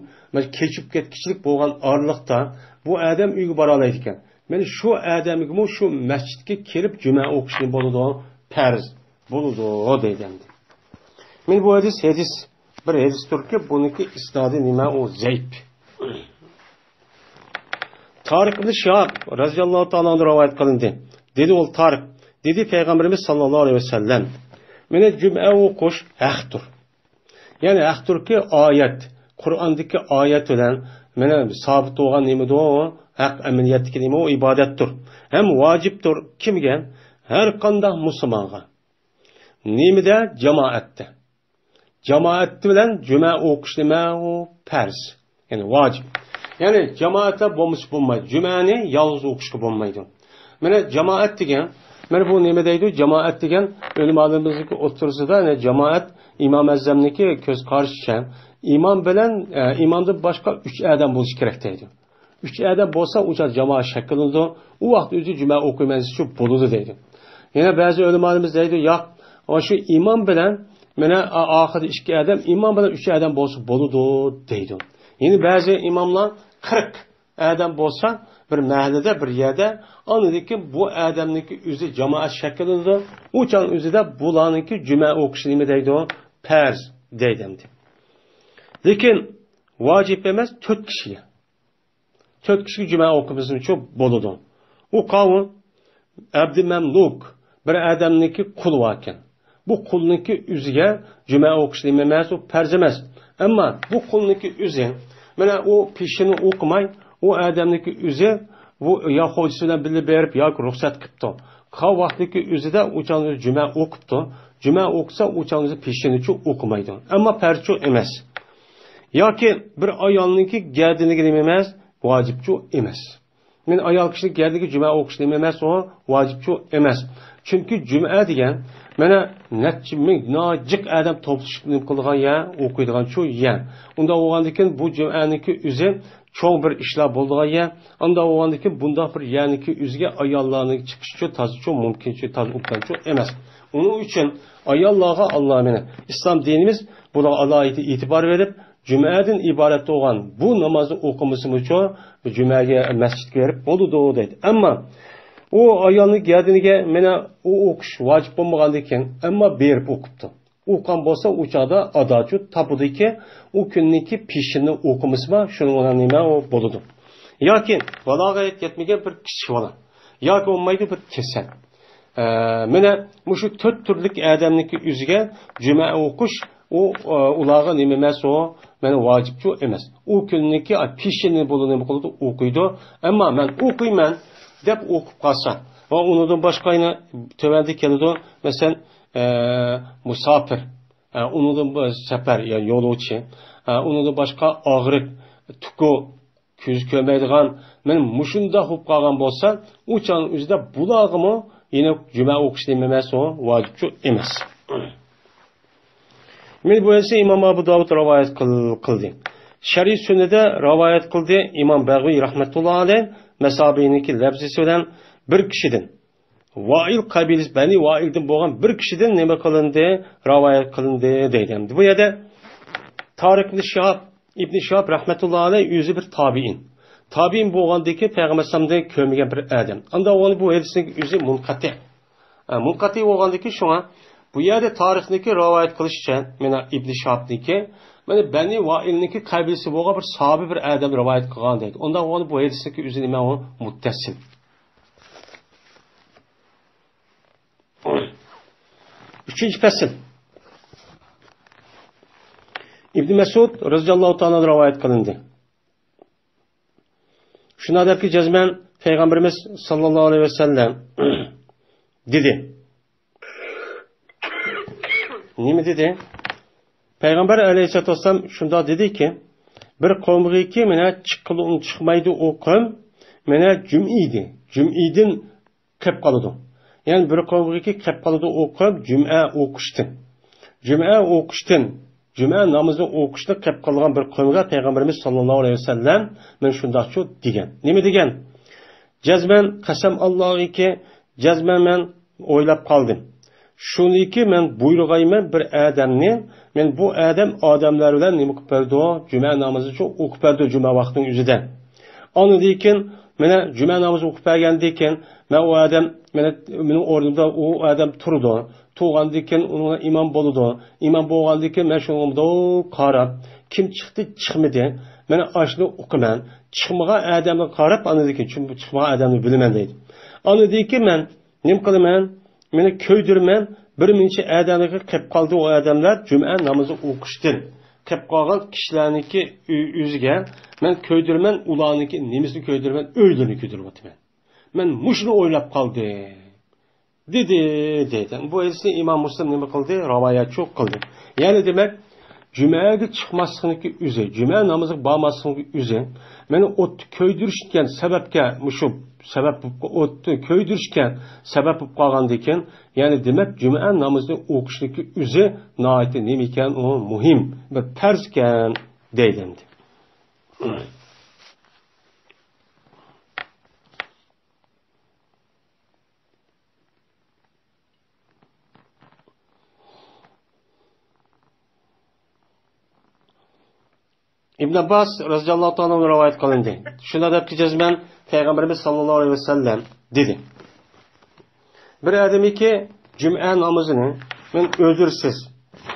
keçib ketkichilik bo'lgan aralıqda bu adam uyga bora oladi ekan. Men şu adamga şu masjidga kelib juma o'qishim bo'ladi, farz bo'ladi deydi. Men bu hadis bir hadisdir ki buniki isnadi nima o zayıf. Tariq ibn Shihab radhiyallohu ta'ala rivoyat qilindi. Dedi ol Tariq, dedi Peygamberimiz sallallohu alayhi vasallam, meni juma o'qish haqdir. Ya'ni haqdir ki oyat, Qur'ondagi oyat bilan meni sabit bo'lgan nima o haq amaliyotdagi nima o ibodatdir. Ham vojibdir kimga? Har qanday musulmonga. Nimada? Jamoatda. Jamoat bilan juma o'qish nima o farz. Yani vacib. Yani cemaate bo'lmasa bo'lmaydi. Jumani yolg'iz o'qishga bo'lmaydi. Mana jamoat degan, mana bu nima deydi? Jamoat degan o'limalarimizniki o'tirsida, yani jamoat Imom Azamniki ko'z qarshicha, imom bilan imomdan boshqa 3 odam bo'lishi kerak deydi. 3 odam bo'lsa, o'sha jamoat shakllanadi. U vaqt o'zi juma o'qimaysiz shu bo'ladi deydi. Yana ba'zi o'limalarimiz deydi, yo'q, shu imom bilan mana oxirida 2 odam, imom bilan 3 odam bo'lsa bo'ladi deydi. Yine bazı imamlar 40 adam bolsa bir mahallede bir yerde anladaki bu adamdaki üzü cemaat şeklinde uçan üzü de bulanınki cuma okuşunu deydi o perz deydimdi. Lakin vacip emez 4 kişiye. 4 kişi cuma okumasını çok boludu. O kavun Abdülmemluk bir adamdaki kul varken bu kulunki üzüge cuma okuşunu emez o perz emez. Ama bu kulunki üzü mana o peshini o'qimay, o adamniki o'zi bu ya hojisi bilan bilib berib yoki ruxsat qilibdi. Qal vaqtdagi o'zida o'changiz juma o'qibdi. Juma o'qsa o'changiz peshinichi o'qimaydi. Ammo farchi emas. Yoki bir ayolniki gardiniga nima emas, vojibchi emas. Men ayol kishining gardiga juma o'qish nima emas, o vojibchi emas. Chunki juma degan mana necha ming nojiq adam to'plashib qilgan ya, o'qiydigan shu ya. Unda o'g'andikin bu jumaniki o'zi cho'ng bir ishlar bo'ldigan ya. Unda o'g'andikin bunda bir yaniki o'ziga ayollarning chiqishi to'zichi mumkinchi toz o'qanchi emas. Uning uchun ayollarga Alloh meni islom dinimiz buna alohida e'tibor berib, jumadan iborat bo'lgan bu namozni o'qimishimiz uchun jumaga masjidga berib bo'ldi deydi. Ammo o ayolning gardiniga mena o o'qish vojib bo'lmagandan ammo berib o'qibdi. O'qan bo'lsa o'chada adochi topudiki u kunniki peshini o'qimismi shuning bilan nima o bo'ladi. Yoki balog'a yetmagan bir kichik bola yoki bo'lmaydi bir kasal. Mena shu 4 turlik odamniki o'ziga juma o'qish u ularga nima emas o meni vojibchi emas. U kunniki peshini bo'ladi nima qiladi o'qiydi. Ammo men o'qiyman deb o'qib qolsa va undan boshqayni tövəndə keladi. Mesela musafir, undan safar yani yo'lovchi, undan boshqa og'riq, tuku, ko'z ko'rmaydigan, men mushunda bo'lib qolgan bo'lsa, o'chan o'zida bulog'imi yine juma o'qish emas, o vojibchi emas. Men bu esa Imom Abu Dovud rivoyat qildi. Shariy sunnada rivoyat qildi Imom Bag'viy rahmatullohi alayh Mesabiniki lafzisi bilan bir kişiden Vail kabilesi Bani Vail'den bo'lgan bir kişiden nima qilindi, rivoyat qilindi deydi. Bu yerda Tariq ibn Shihab rahmatullohi alayh o'zi bir tabiin. Tabiin bo'lgandiki Payg'ambar sallallohu ko'rmagan bir odam. Unda o'ni bu hadisning o'zi munqati. Munqati bo'lgandiki shunga bu yerda tarixniki rivoyat qilishcha mana ibn Shihabniki mana Bani Vailniki qabilasi bo'lgan bir sahabi bir odam rivoyat qilgan deydi. Unda o'ni bu hadisniki o'zi nima o muttasil. Üçüncü fasıl. İbn Mesud radhiyallohu ta'ala rivoyat qilindi. Shunadaki jazman Peygamberimiz sallallohu alayhi vasallam dedi. Nima dedi? Peygamber aleyhissalatu vesselam shunda dedi ki, bir qavmga mena chiqmaydi o qavm, mena jum'idi. Jum'idin qilib qoladi. Yani bir qavmga qilib qoladi o qavm juma o'qishdan. Juma o'qishdan, juma namozni o'qishni qilib qolgan bir qavmga Peygamberimiz sallallohu alayhi vasallam men shunda shu degan. Nima degan? Jazman qasam Allohga jazman men o'ylab qoldim. Shuniki men buyrug'ayman bir odamni, men bu odamlar bilan nima qilib berdi? Juma namozi uchun o'qib berdi juma vaqtining o'zida. Anidan Mana juma namozi o'qib bergandan keyin men u odam mening o'rnimda u odam turdi. Turgandan keyin unga imom bo'ldi. Imom bo'lgandan keyin men shunga qarab, kim chiqdi, chiqmadi. Mana ashni o'qiman. Chiqmagan odamga qarab, anadan keyin chiqmagan odamni bilaman deydi. Anadan keyin men nima qilaman? Meni ko'ydirman. Bir mincha odamga qilib qoldi u odamlar juma namozi o'qishdan. Qilib qolgan kishilarniki o'ziga men ko'ydirman, ularniki nemisini ko'ydirman, o'ylarini ko'ydiryapman. Men mushni o'ylab qoldi. Dedi. Bu esa Imom Muslim nima qildi? Rivoyat yo'q qildi. Ya'ni demak, jumaga chiqmaslikniki o'zi, juma namoziga bormaslikniki o'zi, meni o'tni ko'ydirishgan sababga, mushu sabab o'tni ko'ydirishgan sabab bo'lib qolgandan keyin, ya'ni demak, juma namozini o'qishniki o'zi nihoyat nima ekan, u muhim, bir farz ekan deydi. İbn Abbas radhiyallohu ta'ala rivoyat qilindi. Shunda debki jazman Payg'ambarimiz sallallohu alayhi vasallam dedi. Bir odamiki juma namozini men o'zirsiz,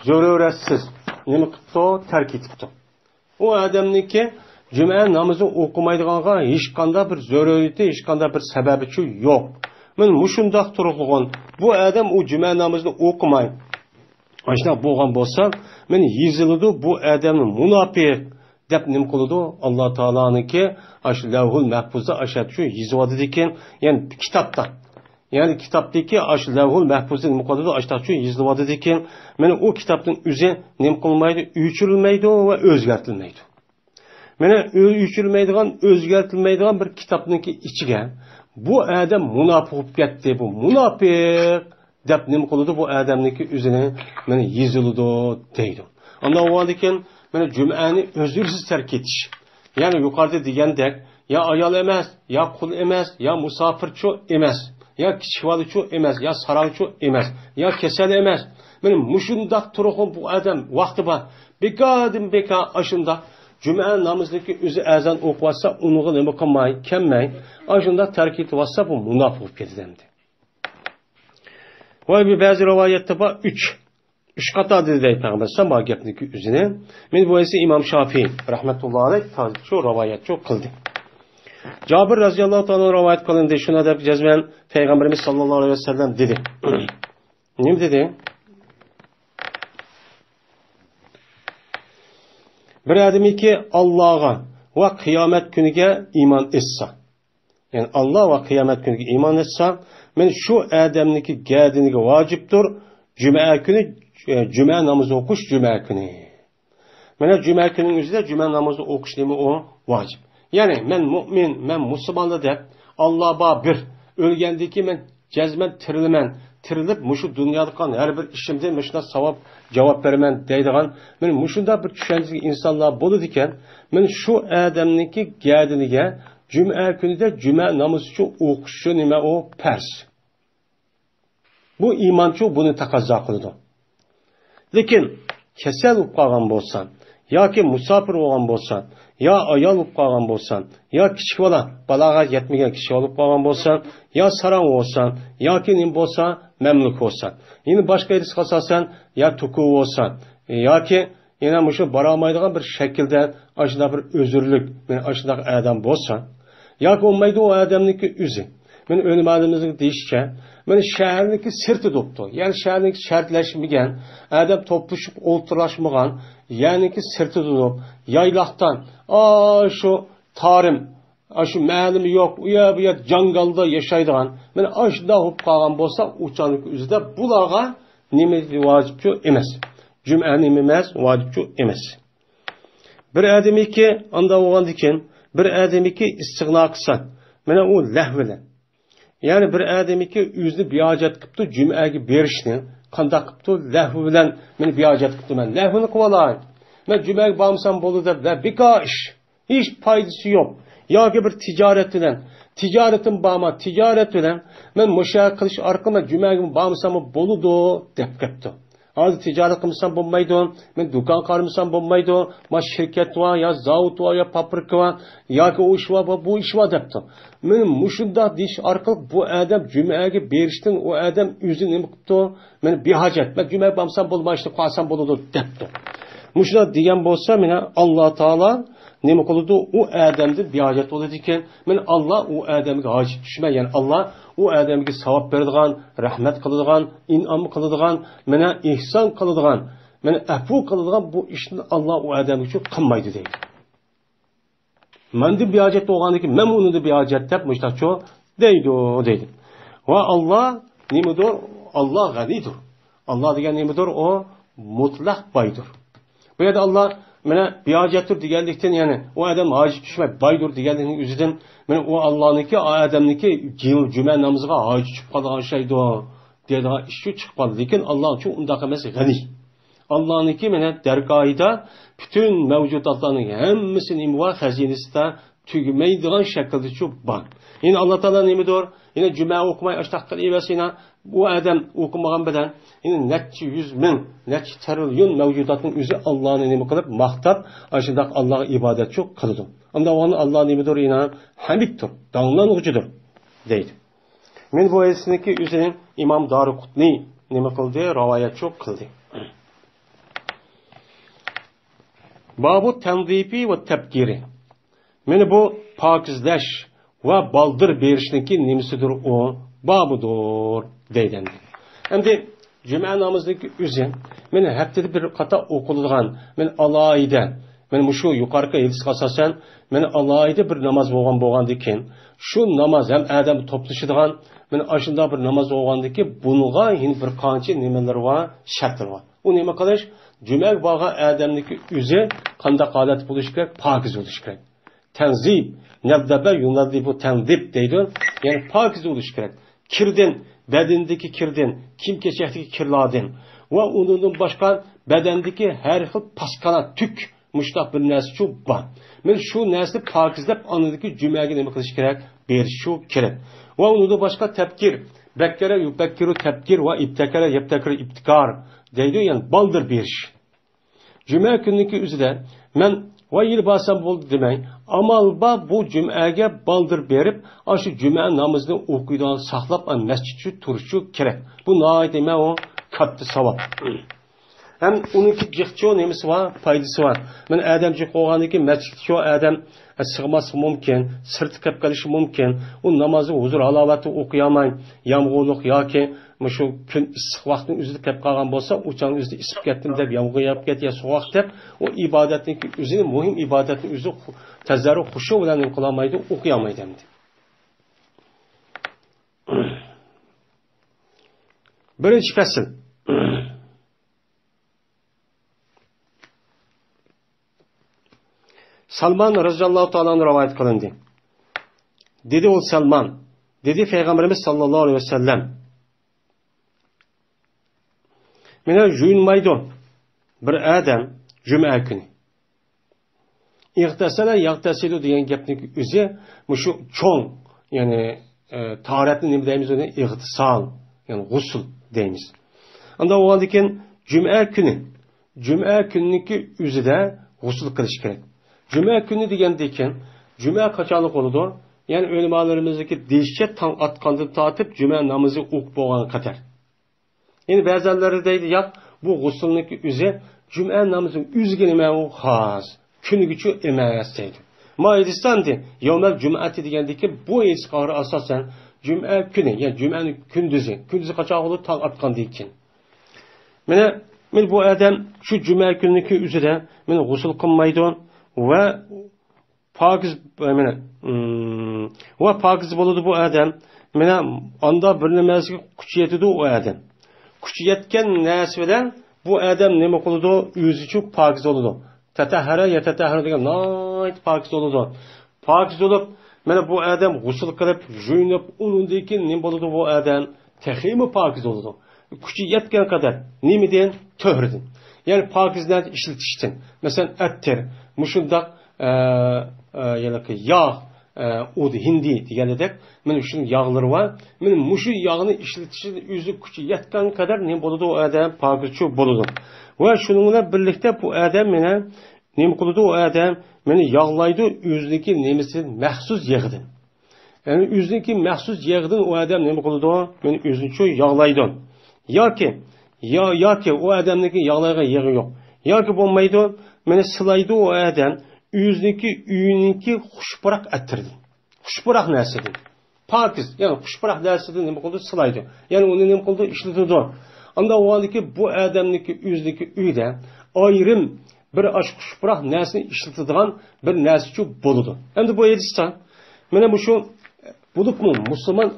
zo'ravratsiz nima qildi? Tark etibdi. U odamniki juma namozini o'qimaydiganga hech qanday bir zo'ravati, hech qanday bir sababi yo'q. Men mushundoq turg'on bu odam u juma namozini o'qimay ashna bo'lgan bo'lsa, men yezildi bu odamni munofiq deb nim qiladi Alloh taoloniki ash lavhul mahfuzda ashad shu yozadi ekan, ya'ni kitobda. Ya'ni kitobdagi ash lavhul mahfuzda nim qiladi ashda shu yozadi ekan, mana u kitobning o'zi nim qilmaydi, o'chirilmaydi va o'zgartirilmaydi. Mana o'chirilmaydigan, o'zgartirilmaydigan bir kitobningki ichiga bu odam munofiq bo'lib ketdi, bu munofiq deb nim qiladi bu odamniki o'zini mana yoziladi deydi. Ondan o'yladim mana jumani o'zirsiz tark etish. Ya'ni yuqorida degandek, ya ayol emas, ya qul emas, ya musofirchi emas, ya kichikvalichi emas, ya sarangchi emas, ya kasal emas. Mana mushundoq turg'un bu odam vaqti bor. Bekodim beka ashunda juma namozniki o'zi azon o'qiyotsa, unga nima qilmay, kelmay, ashunda tark etibsa bu munofiq bo'lib ketadi. Voy bir ba'zi rivoyatda bor 3 qator dedi Peygamber sama gapniki o'zini. Men bu esa İmam Şafii rahmetullohi alayh shu rivoyat shu qildi. Jabir radhiyallohu ta'ala rivoyat qilindi. Shuna deb jazman Peygamberimiz sallallohu alayhi vasallam dedi. Nima dedi? Bir odamiki Allohga va qiyomat kuniga iymon etsa, ya'ni Alloh va qiyomat kuniga iymon etsa, men shu odamniki gadiniga vojibdir. Cuma kuni cuma namozi o'qish cuma kuni. Mana cuma kunining o'zida cuma namozi o'qish nima o vojib. Ya'ni men mu'min, men musulmonlar deb Alloh bor bir o'lgandan keyin men jazman tirilaman. Tirilib mushu dunyoda qolgan har bir ishimda mushuna savob javob beraman deydigan men mushunda bir tushunchali insonlar bo'ladi ekan. Men shu odamniki gadiniga cuma kunida cuma namozi uchun o'qishi nima o farz. Bu imançı bunu taqozo qiladi. Lekin kasal bo'lib qolgan bo'lsan, yoki musofir bo'lgan bo'lsan, yo ayol bo'lib qolgan bo'lsan, yo kichik bola, baloga yetmagan kishi bo'lib qolgan bo'lsan, yo sarang bo'lsan, yoki nim bo'lsa, mamluk bo'lsan. Yine boshqa rizq asosan, yo tuku bo'lsan, yoki yana mushu bora olmaydigan bir shaklda ashuna bir o'zurlik, men ashuna odam bo'lsa, yoki olmaydi o odamniki o'zi. Men o'limalimizning deyishcha, men shaharniki sirti doptu. Yani shaharniki shartlaşmagan, adam toplashib o'ltirashmagan, ya'niki sirti dop, yaylaqdan, şu tarim, şu ma'lum yo'q, u yer jangalda yashaydigan. Men ashda bo'lib qolgan bo'lsa, uçanlik o'zida bularga nima vojibchi emas. Juma nima emas, vojibchi emas. Bir odamiki unda bo'lgandan keyin, bir odamiki istig'no qilsa, mana u lahvilan yani bir adamiki o'zini biyojat qilibdi jumaga berishni qanday qilibdi lahvi bilan meni biyojat qilibdi men lahvini qilib olay men jumaga bormasam bo'ladi deb bekor ish hech foydasi yo'q yoki bir tijorat bilan tijoratim borma tijorat bilan men musha qilish orqali jumaga bormasam bo'ladi deb qilibdi Hozir tijorat qilmasam bo'lmaydi, men do'kon qurmasam bo'lmaydi, mana shirkat va yo zavod va yo fabrika va yoki u ish va bu ish va debdi. Men mushunda deyish orqali bu odam jumaga berishdan u odam o'zi nima qilibdi? Men behojat, men jumaga bormasam bo'lmaydi, qolsam bo'ladi debdi. Mushunda degan bo'lsa, meni Alloh taolo nima qiladi? U odamni behojat bo'ladi ekan. Men Alloh u odamga hojat tushmay, ya'ni Alloh u odamga savob beradigan, rahmat qiladigan, in'om qiladigan, meni ihson qiladigan, meni afu qiladigan bu ishni Alloh u odam uchun qilmaydi deydi. Menda behojat bo'lganligi, men uni behojat deb mushtacho deydi. Va Alloh nimadir? Alloh g'anidir. Alloh degan nimadir? O mutlaq boydir. Bu yerda Alloh mana behojatdir deganlikdan, ya'ni u odam hojat tushmay boydir deganlikning o'zidan men u Allohniki, odamniki juma namoziga hojat tushib qolgan shaydir deydigan ish chiqib qoldi. Lekin Alloh uchun undaq emas, g'ani. Allohniki mana dargohida bütün mavjudotlarning hammasini nima va xazinasida tugamaydigan shaklda shu bor. Yine Alloh taolo nimadir? Yine juma o'qimay ashtaq qilaversa, bu odam o'qimagan bilan yine necha yuz ming, necha trillion mavjudotning o'zi Allohni nima qilib maqtab, ashundaq Allohga ibodat shu qiladi. Unda onu Alloh nimadir? Yine hamiddir, danglanuvchidir deydi. Men bu hadisniki o'zini Imom Doriqutni nima qildi? Rivoyat shu qildi. Babu tanzifi ve tebkiri. Meni bu pakizlash va baldır berishniki nimasidir o? Babudur deydi. Endi juma namozniki o'zi meni haftada bir qata o'qiladigan, men alohida, men shu yuqorqi hadisga asosan meni alohida bir namoz bo'lgandan keyin shu namoz ham odam to'plashadigan, men ashunda bir namoz bo'lgandan keyin bunga bir qancha nimalar va shartlar bor. U nima qilish? Cümek bağa adamdaki üzü kanda halet buluşmak, pakiz oluşmak. Tenzib, nevdebe yunladı bu tenzib deydi. Yani pakiz oluşmak. Kirdin, bedendeki kirdin, kim keçekteki kirladin. Ve onun başka bedendeki her xil paskana tük, müştak bir nesli şu var. Men şu nesli pakizlep anladaki cümlege nemi kılış gerek, bir şu gerek. Ve onun başka tepkir. Bekkere yupekkiru tepkir ve iptekere yeptekere iptikar deydi. Yani baldır bir iş. Cuma günüki üzere men va yil basam bo'ldi demay, amalba bu jumaga baldır berib, aşı cuma namozini o'qiydigan saqlab masjidga turishi kerak. Bu noyat emas, o katta savob. Hem uniki jiqcho nemisi var, foydasi var. Men odamchi qo'yganiki masjidga shu odam sig'masligi mumkin, sirti kelib qolishi mumkin. U namozni huzur halovati o'qiy-olmay, yomg'irlik yoki shu kun issiq vaqtning o'zida kelib qolgan bo'lsa, o'chang o'zida isib ketdim deb, yomg'ir yog'ib ketdi, sovuq deb, u ibodatning o'zini muhim ibodatning o'zi tazarru xushu bilan qila olmaydi, o'qiy olmaydi endi. Birinchi fasl. Salman radhiyallohu ta'ala rivoyat qilindi. Dedi o Salman, dedi Peygamberimiz sallallohu aleyhi ve sellem, mene juyunmaydi bir adam cuma günü. İğtasala yağtasilu degan gapning o'zi shu cho'ng, ya'ni tahoratni nima deymiz uni? İğtisal, ya'ni g'usl deymiz. Unda o'g'andan keyin juma kuniki o'zida g'usl qilish kerak. Cuma günü degandan keyin juma qachonlik bo'ladi? Ya'ni ulamolarimizdagi deyishcha tong atqandan tortib juma namozi o'qib bo'lgan qadar. Endi ba'zanlar deydi, yo'q, bu g'uslniki o'zi juma namozining o'ziga nima u xos, kunigacha emas deydi. Mo'ydistandi, yawmal jum'ati degandiki bu isqori asosan juma kuni, ya'ni jumaning kunduzi qachon bo'ladi? Tong atqandan keyin. Men bu odam shu juma kuniki o'zida meni g'usl qilmaydi ve pakiz bo'ladi bu odam. Mena anda bir nimasiga kuchi yetadi u odam. Kuchi yetgan narsa bilan bu odam nima qiladi? O'zi uchun pakiz bo'ladi. Tatahara degan noyat pakiz bo'ladi. Pakiz bo'lib, mana bu odam g'usl qilib, juyinib, undan keyin nima bo'ladi bu odam? Teximi pakiz bo'ladi. Kuchi yetgan qadar nimadan? To'g'ridan. Ya'ni pokizlarni ishlatishdan. Masalan, attir, mushundaq ya'ni yog' o'di hindi deganidek mana shu yog'lar va mana mushu yog'ni ishlatishni o'zi kuchi yetgan qadar ne bo'ladi u odam pokizchi bo'ladi va shuning bilan birlikda bu odam mana nima qiladi u odam meni yog'laydi o'ziniki nemasidan maxsus yig'idan ya'ni o'ziniki maxsus yig'idan u odam nima qiladi meni o'zincha yog'laydi yoki u odamniki yog'laygan yig'i yo'q yoki bo'lmaydi meni silaydi u odam o'ziniki uyiniki xushpuroq attirdi xushpuroq narsadan pokiz ya'ni xushpuroq narsadan nima qildi silaydi ya'ni uni nima qildi ishlatadi unda o'g'andiki bu odamniki o'ziniki uyda ayrim bir xushpuroq narsani ishlatadigan bir narsachi bo'ladi endi bu aytishsa mana bu shu bo'libmi musulmon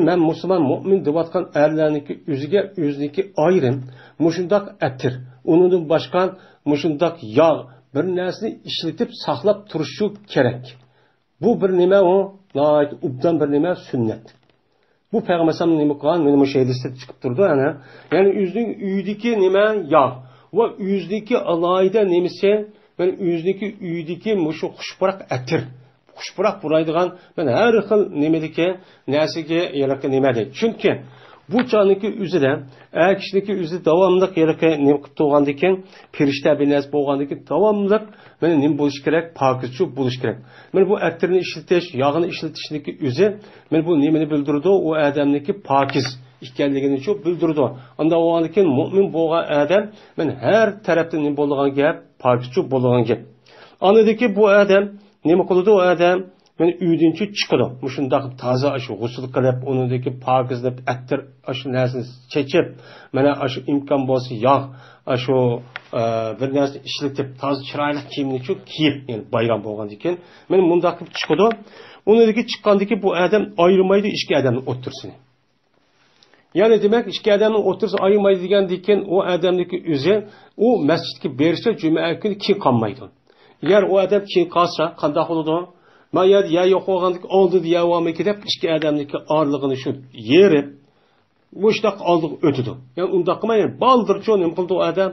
men musulmon mo'min deyotgan erlarniki o'ziniki ayrim mushundoq atir unidan boshqa mushundoq yog' bir narsani ishlatib saqlab turishi kerak bu bir nima u ubdan bir nima sunnat bu payg'ambar nima qilgan meni bu şeyde chiqib turdi ana ya'ni o'zining uydagi nima yog' va o'zining alayda nemisi men o'zining uydagi mushu xushpuroq atir xushpuroq buraydigan men har xil nimadagi narsaga yaraqi nima deydi chunki bu choniki o'zida kishiniki o'zi davomli yaraqi nima qilib turgandan keyin firishta binas bo'lgandan keyin davomli mana nima bo'lish kerak pokizchi bo'lish kerak mana bu atirni ishlatish yog'ini ishlatishniki o'zi mana bu nimani bildirdi u odamniki pokiz ekanligini shu bildirdi unda o'g'andan keyin mo'min bo'lgan odam men har tarafdan nima bo'lgan gap pokizchi bo'lgan gap anadiki bu odam nima qiladi u odam meni uydan chiqadi mushundoq toza shu g'usul qilib unidagi pokizlab attir shu narsani chechib mana shu imkon bo'lsa yog' shu bir narsa ishlatib toza chiroyli kiyimni kiyib ya'ni bayram bo'lgandan keyin meni bundoq qilib chiqadi unidagi chiqqandan keyin bu odam ayirmaydi ikki odamni o'tirsini ya'ni demak ikki odamni o'tirsa ayirmaydi degandan keyin u odamniki o'zi u masjidga bersa juma kuni keyin qolmaydi agar u odam keyin qolsa qanday bo'ladi mayad ya yo'q bo'lgandek oldi deyavomiki deb ikki odamniki orlig'ini shu yerib bo'shdoq oldi o'tidi ya'ni undoq qilmay baldircho nima qildi u odam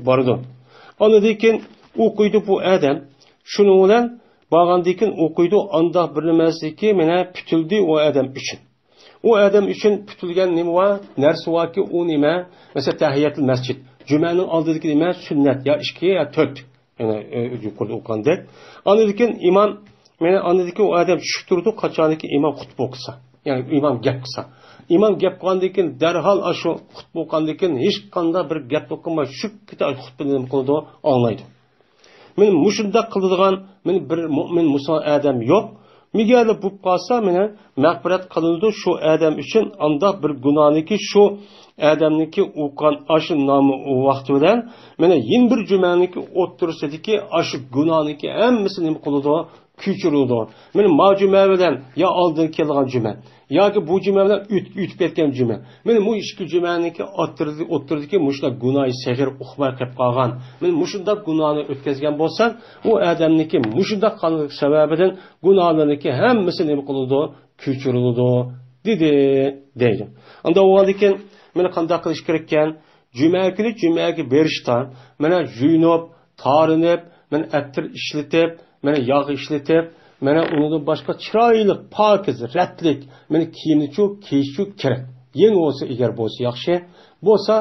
bordi ondan keyin o'qiydi bu odam shuni bilan borgandan keyin o'qiydi andoq bir nimasiki mana putildi u odam uchun putilgan nima narsa borki u nima masalan tahiyatul masjid jumaning oldidagi nima sunnat ya 2 ya 4 yani yuqorida o'qigandek ondan keyin imom mana ondan keyin u odam tushib turdi qachoniki imom xutba o'qisa ya'ni imom gap qilsa imom gap qilgandan keyin darhol shu xutba o'qigandan keyin hech qanday bir gap o'qimay shu xutbani nima qildi anglaydi men mushunda qiladigan men bir mo'min musulmon odam yo'q Migeli bu qolsa meni mag'firat qilindi shu odam uchun anda bir gunohniki shu odamniki o'qigan ashu nomi vaqti bilan mana yin bir jumaniki o'tirsidiki ashu gunohniki hammasi nima qiladi kechirildi meni majuma bilan yo oldin kelgan juma yoki bu juma bilan o'tib ketgan juma meni bu ikki jumaniki o'tirdiki mushunda gunohi sag'ir uxbar qilib qolgan men mushunda gunohni o'tkazgan bo'lsam u odamniki mushunda qilgan sababidan gunohlarniki hammasi nima qiladi kechirildi deydi unda o'g'ildikin meni qanday qilish kerak ekan juma kuni jumaga berishdan mana yuyinib torinib men attir ishlatib mana yog' ishlatib mana unidan boshqa chiroyli pokiz ratlik meni kiyimni kiyish kerak yeng bo'lsa agar bo'lsa yaxshi bo'lsa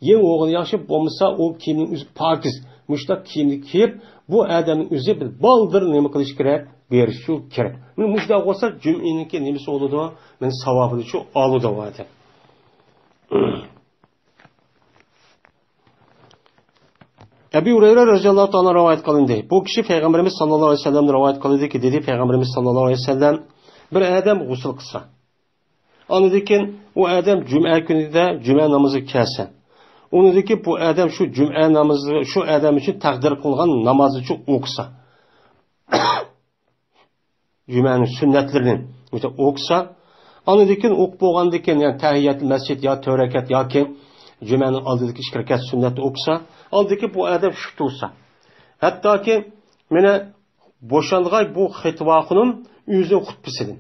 yeng o'g'il yaxshi bo'lmasa u kiyimning o'zi pokiz mushtaq kiyimni kiyib bu odamning o'zi bir baldir nima qilish kerak berish kerak men mushtaq bo'lsa juminiki nimasi bo'ladi men savobini oladi odam Ebu Hureyre radhiyallohu ta'ala rivoyat qilindi. Bu kishi payg'ambarimiz sollallohu alayhi vasallam rivoyat qildiki, dedi payg'ambarimiz sollallohu alayhi vasallam bir odam g'usl qilsa. Ondan keyin u odam juma kunida juma namozi kelsa. Unidagi bu odam shu juma namozi shu odam uchun taqdir qilgan namozni uchun o'qisa. Jumaning sunnatlarini o'qisa, ondan keyin o'qib bo'lgandan keyin ya'ni tahiyatul masjid yo 4 rakat yoki jumaning oldidagi 2 rakat sunnatni o'qisa, oldiki bu odam shu tursa. Hattoki meni bo'shalg'ay bu xitvoqining o'zi xutbasidan.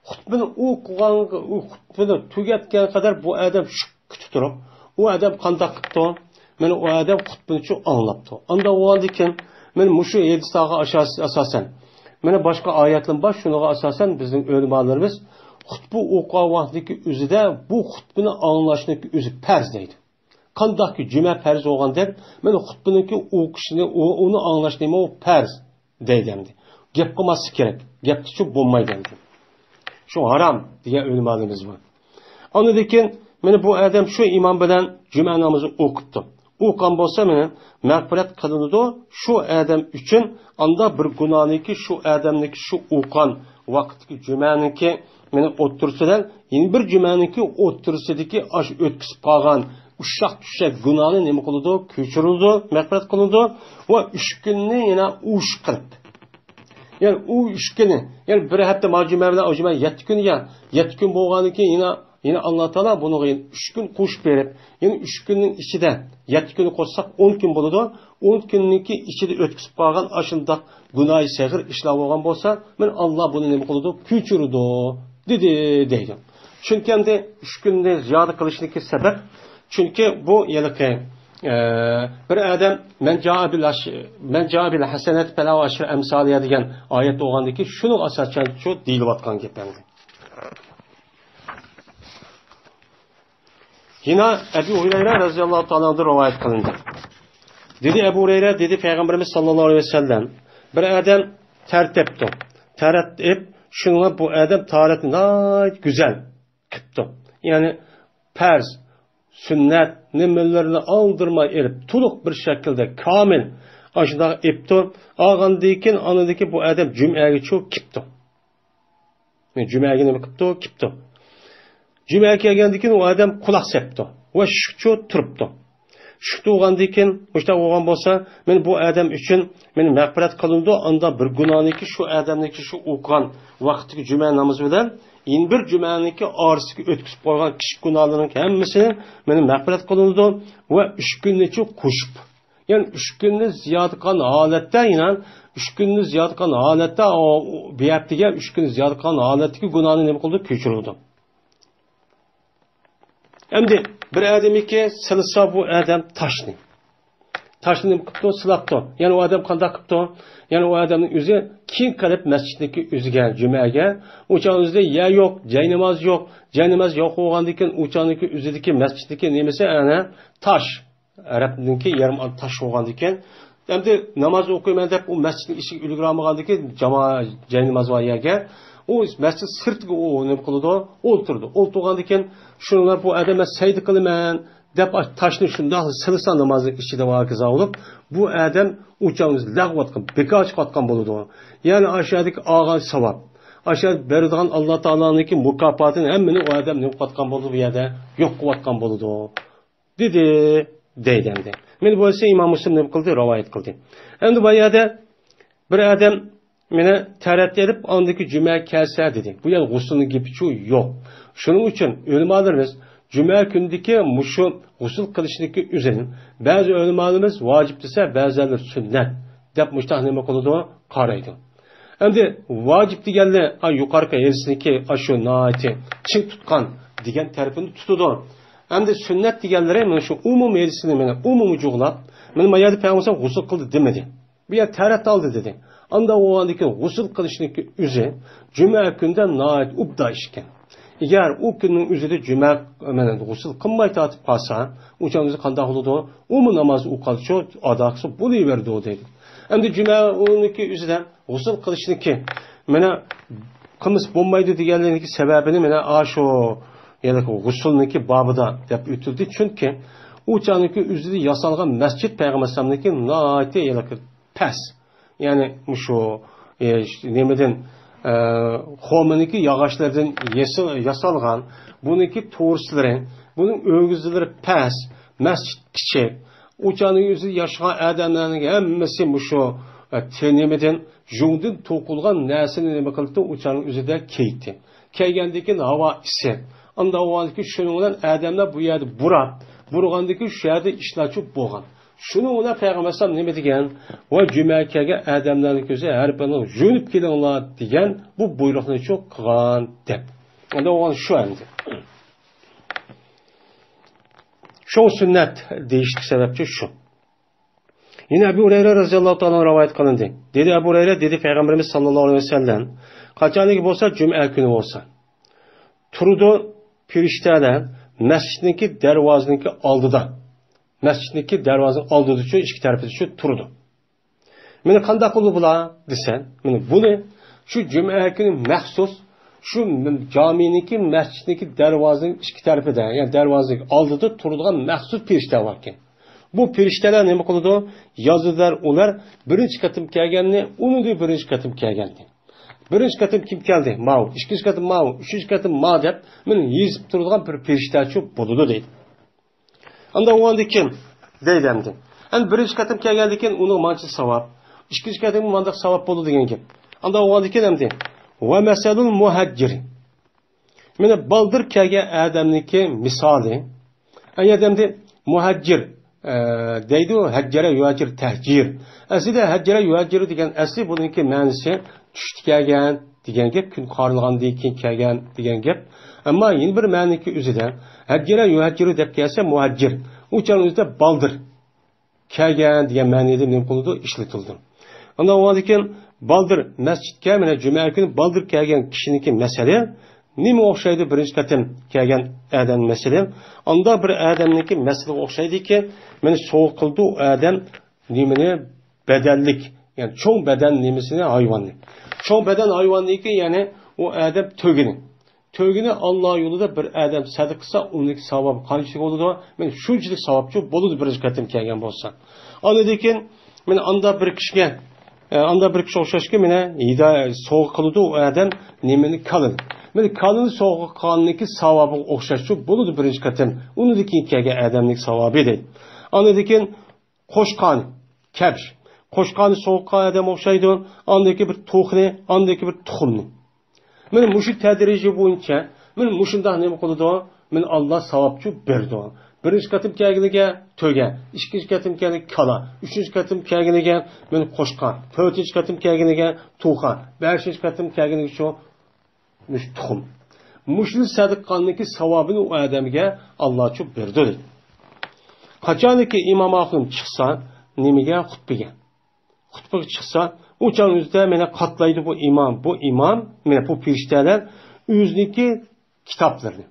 Xutbani xutbani tugatgan qadar bu odam shu kutib turib, u odam qanday qilibdi? Meni u odam xutbani anglabdi. Unda o'ldikin men mushu hadisga asosan mana boshqa oyatlar bor, shunga asosan bizning ulamolarimiz xutba o'qigan vaqtdagi o'zida bu xutbani anglashning o'zi farz deydi. Qandaqki juma farz bo'lganda, mana xutbaniki o'qishni, uni anglashni ham farz deydi. Gap qilmaslik kerak. Gap tushib bo'lmaydi endi. Shu harom degan ulamolarimiz bor. Ondan keyin mana bu odam shu imom bilan juma namozini o'qitdi. O'qigan bo'lsa mana mag'firat qilinadi shu odam uchun. Anda bir gunohniki shu odamniki shu o'qigan vaqtdagi jumaniki mana o'ttirsadan, yana bir jumaniki o'ttirsidagi ash o'tkazib qolgan ushaq gunohni nima qiladi? Kechirildi, mag'firat qilindi va 3 kunni yana ush qilib. Yani u 3 kuni, yani bir hafta majuma bilan ojima 7 kun ya, 7 kun bo'lgandan keyin yana Alloh taolo buni 3 kun qo'shib berib, yani 3 kunning ichida 7 kun qo'shsak 10 kun bo'ladi. 10 kunniki ichida o'tkazib qolgan ashundoq gunohi sag'ir ishlar bo'lgan bo'lsa, men Alloh buni nima qiladi? Kechirdi deydi. Chunki endi 3 kunni ziyoda qilishniki sabab, chunki bu yiliqi bir adam men bil hasanat fala ashra amsaliya degan oyat o'g'andiki shuni asosan shu deyilayotgan gap endi. Yine Ebu Hureyre radhiyallohu ta'aladan rivoyat qilindi. Dedi Ebu Hureyre dedi Peygamberimiz sallallohu aleyhi ve sellem bir adam tertipti. Tertip şunla bu adam taharetini güzel kıptı. Yani farz, sünnet nimelerini aldırma erip tuluk bir şekilde kamil aşıda ipti. Ağandayken anadaki bu adam cüm'eye çok kipti. Cüm'eye ne kipti? Kipti. Cüm'eye geldiğinden o adam kulak septi. Ve şükçü turupti. Şükçü oğandayken işte oğan bolsa men bu adam için men mağfiret kılındı. Anda bir günahınki şu adamniki şu okuyan vaktiki cüme namazı bilen in bir cümeniki arasıki ötküsüp koygan kişi günahlarının hemmisini men mağfiret kılındı. Ve 3 günlüğü koşup. Yani 3 günlüğü ziyade kalan halette inan 3 günlüğü ziyade kalan halette bir haftige 3 günlüğü ziyade kalan haletteki günahını ne kıldı? Köçürüldü. Hem de bir adamı ki sılsa bu adam taşını. Taşını ne kıptı? Sılaptı. Yani o adam kanda kıptı. Yani o adamın yüzü kim kalıp mescitteki yüzüge, cümeye. Uçağın yüzünde ya yok, caynamaz yok. Caynamaz yok oğandaki uçağındaki yüzündeki mescitteki nemesi yani taş. Arap'daki yarım taş oğandaki. Hem de namaz okuyman dep o mescidin işi ülgüramağandaki caynamaz var yerge. O mescid sırtı o ne kıldı? Olturdu. Olturgandaki şunlar bu adama saydı kılıman dep taşını şunda sılısa namazı içinde vakıza olup bu adam uçağımız lağvatkan, bekar çıkartkan buludu. Yani aşağıdaki ağan savap. Aşağı berdiğin Allah Teala'nınki mukafatını hemmini o adam ne katkan buludu bir yerde yok kıvatkan buludu. Deydi. Men bu ise İmam Müslim ne kıldı? Rivayet kıldı. Hem bu yerde bir adam mene tarat edip andaki cüme kelse dedi. Bu yani guslunun gibi yok. Şunun için ulemalarımız cüme gündeki muşu gusül kılışındaki üzerine bazı ulemalarımız vacip dese bazıları sünnet. Dep muştah neme kılıdı karaydı. Hem de vacip diyenle yukarı erisindeki aşı naati çink tutkan diyen tarafını tutudu. Hem de sünnet diyenlere şu umum erisini umumu cuğlap mayadi peygamber gusül kıldı demedi. Bir yer tarat aldı dedi. Anda o andaki gusül kılışındaki üze cüme günden naat ubda işken. Eğer o günün üzeri cüme gusül kılmayı tatip kalsa uçağınızı kandak oldu o mu namazı ukalçı adaksı buluyu verdi o dedi. Hem de cüme ondaki üzerden gusül kılışındaki kımız bombaydı diyenlerindeki sebebini aşo ya da gusülündeki babıda dep ütüldü. Çünkü uçağındaki üzeri yasalgan mescid peygamberindeki naati ya da pes. Yani şu nemeden xomeniki yağaçlardan yasalgan bununki toğrusların bunun ögüzleri pes mescid kiçik uçağının yüzü yaşayan adamların hemmesi şu nemeden jungdan tokulgan nesini neme kıldı uçağının yüzüde keytti. Keygendeki hava ise anda o andaki şunundan adamlar bu yerde burgandaki şu yerde işlaçıp boğan. Şunu ona Peygamber sallallahu aleyhi ve sellem ne degan? Ve cümekege adamların gözü her birinin jönüp kelinglar degan bu buyruqni çok qilgan deb. Onda o şu endi. Şu sünnet değişik sebepçi şu. Yine Ebu Hureyre radıyallahu ta'ala rivayet kılındı. Dedi Ebu Hureyre, dedi Peygamberimiz sallallahu aleyhi ve sellem, kaçanlık olsa cuma günü olsa. Turdu pirişteler mescidinki dervazınki aldıda. Mescidinki dervazının aldığı için iki tarafı için turdu. Meni qanday qildi bular desen, meni buni shu juma kuni maxsus shu jominiki masjidniki darvozaning ikki tarafida, ya'ni darvozaning oldida turadigan maxsus pirishta bor ekan. Bu pirishtalar nima qiladi? Yozadilar, ular birinchi qatim kelganni, uni birinchi qatim kelganni. Birinchi qatim kim keldi? Mao, ikkinchi qatim Mao, uchinchi qatim Ma deb meni yezib turadigan bir pirishtachi bo'ladi deydi. Anda o'g'andi kim? deydi endi. Endi birinchi qatim kelgandan keyin uni mancha savob, ikkinchi qatim mandaq savob bo'ladi degan gap. Anda o'g'andi kim endi? Va masalul muhajjir. Mana baldir kelgan odamniki misoli. Ayadamda muhajjir deydi, hajjara yuhajjir tahjir. Aslida hajjara yuhajjir degan asli buningki ma'nosi tushdi kelgan degan gap, kun qorilgandan keyin kelgan degan gap. Ammo yeni bir ma'niki o'zida hajjara yuhajjir deb kelsa muhajjir. Uçan o'zida baldir kelgan degan ma'noda nima qildi? Ishlatildi. Ondan o'g'andi keyin baldir masjidga mana juma kuni baldir kelgan kishiniki masala nima o'xshaydi birinchi qatim kelgan odam masala? Onda bir odamniki masala o'xshaydiki, meni so'q qildi u odam nimani badallik, ya'ni cho'ng badan nimasini hayvonni. Cho'ng badan hayvonniki, ya'ni u odam tugini Alloh yo'lida bir odam sadaqa qilsa, uning savobi qanchalik bo'ladi? Men shunchalik savobchi bo'ladi birinchi qatim kelgan bo'lsa. Ondan men anda bir kishiga o'xshashga meni so'q qildi u odam nimani qalin. Meni qalin so'q qilganiki savobi o'xshashchi bo'ladi birinchi qatim. Undan keyin kelgan odamning savobi deydi. Ondan keyin qo'shqon, kabsh. Qo'shqoni so'q qilgan odam o'xshaydi. Ondan keyin bir to'qni, ondan keyin bir tuxumni. Men mushu tadrijiy bo'yicha men mushundoq nima qildi? Men Alloh savobchi berdi. Birinchi qatim kelganiga to'ga, ikkinchi qatim kelganiga kala, uchinchi qatim kelganiga men qo'shqon, to'rtinchi qatim kelganiga to'qa, beshinchi qatim kelganiga shu tuxum. Mushli sadaqanniki savobini u odamga Alloh chu berdi. Qachonki Imom Ahmad chiqsa, nimaga xutbaga chiqsa, o'chan o'zida meni qatlaydi bu imom, meni bu pirishtalar o'zniki kitoblarni.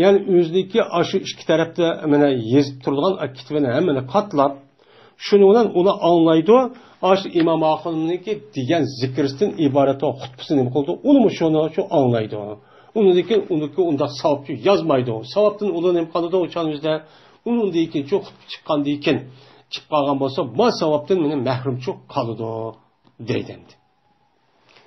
Yani o'zniki aşı ikki tarafda mana yezib turgan kitobini hammani qatlab, shuni bilan uni anglaydi. Aşı Imom Ahmadniki degan zikrdan iborat xutbasini nima qildi? Uni shuni anglaydi. Uniki unda savobchi yozmaydi. Savobdan ular nima qiladi? O'chan o'zida undan keyin xutba chiqqandan keyin chiqib qolgan bo'lsa, bu savobdan meni mahrumchi qoladi deydi.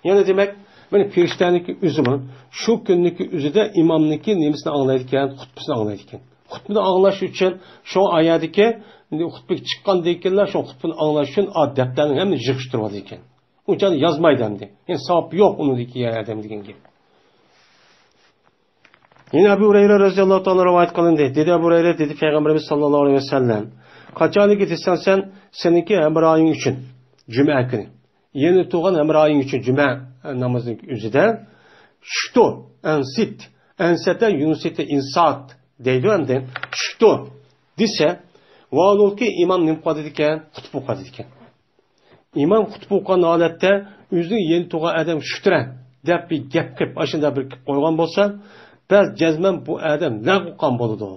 Yani demek meni pirishtaniki o'zimi shu kunniki o'zida imomniki nemisini anglaydi ekan, xutbasini anglaydi ekan. Xutbani anglash uchun shu oyatdagi xutba chiqqandan keyinlar shu xutbani anglash uchun daftarni hamma yig'ishtirib oladi ekan. Uncha yozmaydi endi. Endi savob yo'q uniki adam degan gap. Yine Ebu Hureyre radıyallahu ta'ala rivayet kılındı. Dedi Ebu Hureyre, dedi Peygamberimiz sallallahu aleyhi ve sellem, kaçanı gitsen sen seninki emrayın için cuma günü. Yeni tuğan emrayın için cuma namazının üzerinde şutu ensit ensete yunusite insat deydi enden şutu dise valol ki imam nimqadı diken hutbu qadı diken. İmam hutbu qadı alette üzünü yeni tuğan adam şutura dep bir gap qip aşında bir koygan bolsa biz cezmen bu adam ne qilgan boludu.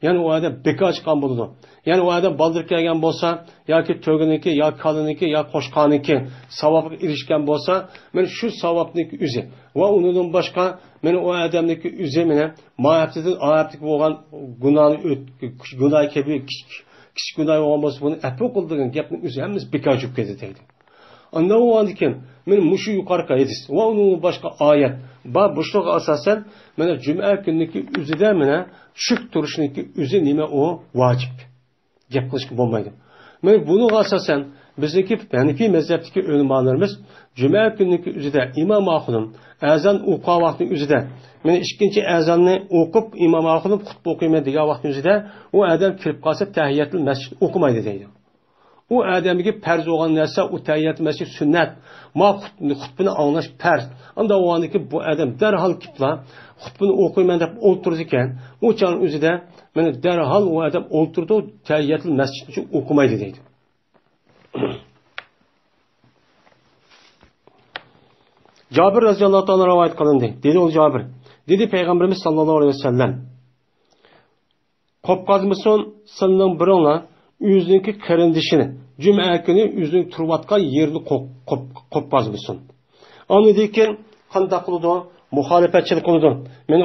Yani o adam beka chiqqan boludu. Yani o adam baldır kelgan bolsa yoki to'giniki, yoki qaliniki, yoki qo'shqoniki savobga erishgan bolsa, men shu savobniki o'zi va undan boshqa men o odamniki o'zi meni ma'abtidan ayabtik bo'lgan gunoh kabi kichik gunoh bo'lgan bolsa buni afu qildigan gapning o'zi hammasi beka chiqib ketdi deydi. Ondan o'g'andi kim? Men mushu yuqorqi hadis va undan boshqa oyat va boshliqqa asosan mana juma kuniki o'zida mana shuk turishniki o'zi nima u vojib. Gap qilishga bo'lmaydi. Men buni asosan bizniki Hanifi mazhabdagi ulamolarimiz juma kuniki o'zida Imom Ahmad azon o'qigan vaqtning o'zida men ikkinchi azonni o'qib Imom Ahmad xutba o'qiyman degan vaqtning o'zida u odam kirib qolsa tahiyatul masjid o'qimaydi deydi. U odamga farz bo'lgan narsa u tahiyatul masjid sunnat. Ma xutbani anglash farz. Unda o'g'andiki bu odam darhol kipla xutbani o'qiyman deb o'tirdi ekan. O'chan o'zida meni darhol u odam o'tirdi tahiyatul masjid uchun o'qimaydi deydi. Cabir radıyallahu anh rivayet kılındı. Dedi o Cabir. Dedi Peygamberimiz sallallahu aleyhi ve sellem. Kopkazmısın sınırın birinle yüzündeki karındışını cuma günü yüzünün turvatkan yerini kopkazmısın. Anladıyken kanda kılıdı, muhalefetçilik kılıdı. Yani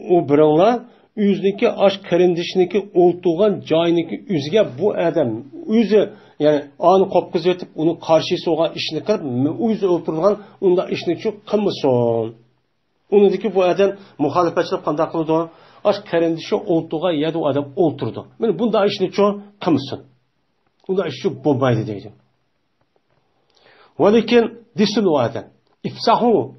o birinle yüzündeki aş karındışındaki oltuğun cayındaki yüzüge bu adam yüzü yani anı kopkaz etip onun karşısı olan işini kırıp yüzü oturduğun onda işini çok kılmışsın. Onundaki bu adam muhalefetçilik kanda kılıdı. Aş karındışı oltuğa yedi o adam oturdu. Yani bunda işini çok kılmışsın. Bunda işi çok bombaydı deydim. Velikin disin o adam. İfsahu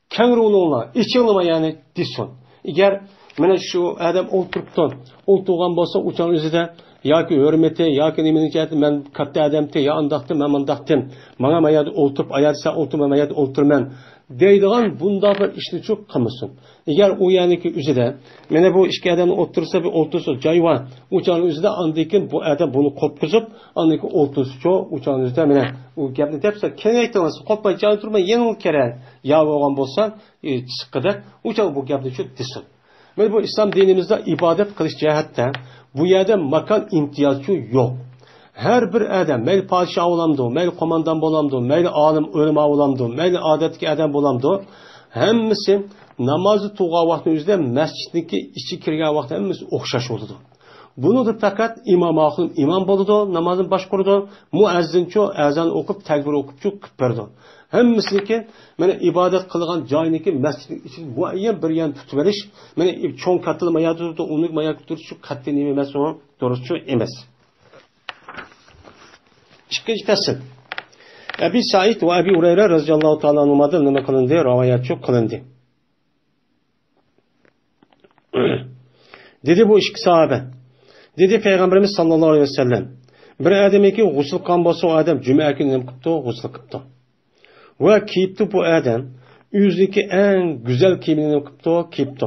kengri onunla içilme yani disin. Eğer mana şu adam oturuptu. Oltuğan bolsa uçan üzerinde yoki hürmeti yoki nimani jihati men katta odamti yo andaqti men mundaqtim. Manga mayada olturup ayatsa oturmam mayada oturman deydigan bunda bir ishni çok qilmasin. Eğer o yaniki üzerinde mana bu ishga odamni o'tirsa bir o'tirsa joy bor. Uçan üzerinde andikin bu adam bunu qopqizib, andiki o'tirsa uçan üzerinde mana u gapni depsa kengaytirmas, qopmay joy turmay yenil kerak. Ya bo'lgan bo'lsa, chiqida uçan bu gapni çok desin. Mana bu İslam dinimizde ibadet kılış cihatta bu yerde makan imtiyazı yok. Her bir adam, meyli padişah olamdı, meyli komandan olamdı, meyli alim, ulema olamdı, meyli adetki adam olamdı. Hemmisi namazı tuğa vaxtın üzerinde mescidindeki içi kirgen vaxtı hemmisi okşaş oldu. Bunu da fakat imam akılın imam boludu, namazın baş kurudu, muezzin çoğu ezan okup, tekbir okup çoğu kıpırdı. Hemmisiniki mana ibadet kılgan joyiniki masjid için muayyan bir yan tutverish mana cho'ng katil maya turdi uni maya turish shu qat'iy nima emas u to'g'risi emas. Ikkinchi fasl Abi Said va Abi Urayra roziyallohu ta'ala anhudan nima qilindi rivoyat çok qilindi. Dedi bu ikki sahabe. Dedi Peygamberimiz sallallohu alayhi vasallam bir odamki g'usl qilgan bo'lsa o odam juma kuni nima qilibdi? G'usl qilibdi. Ve kiyipti bu adam yüzdeki en güzel kiyimini kiyipti.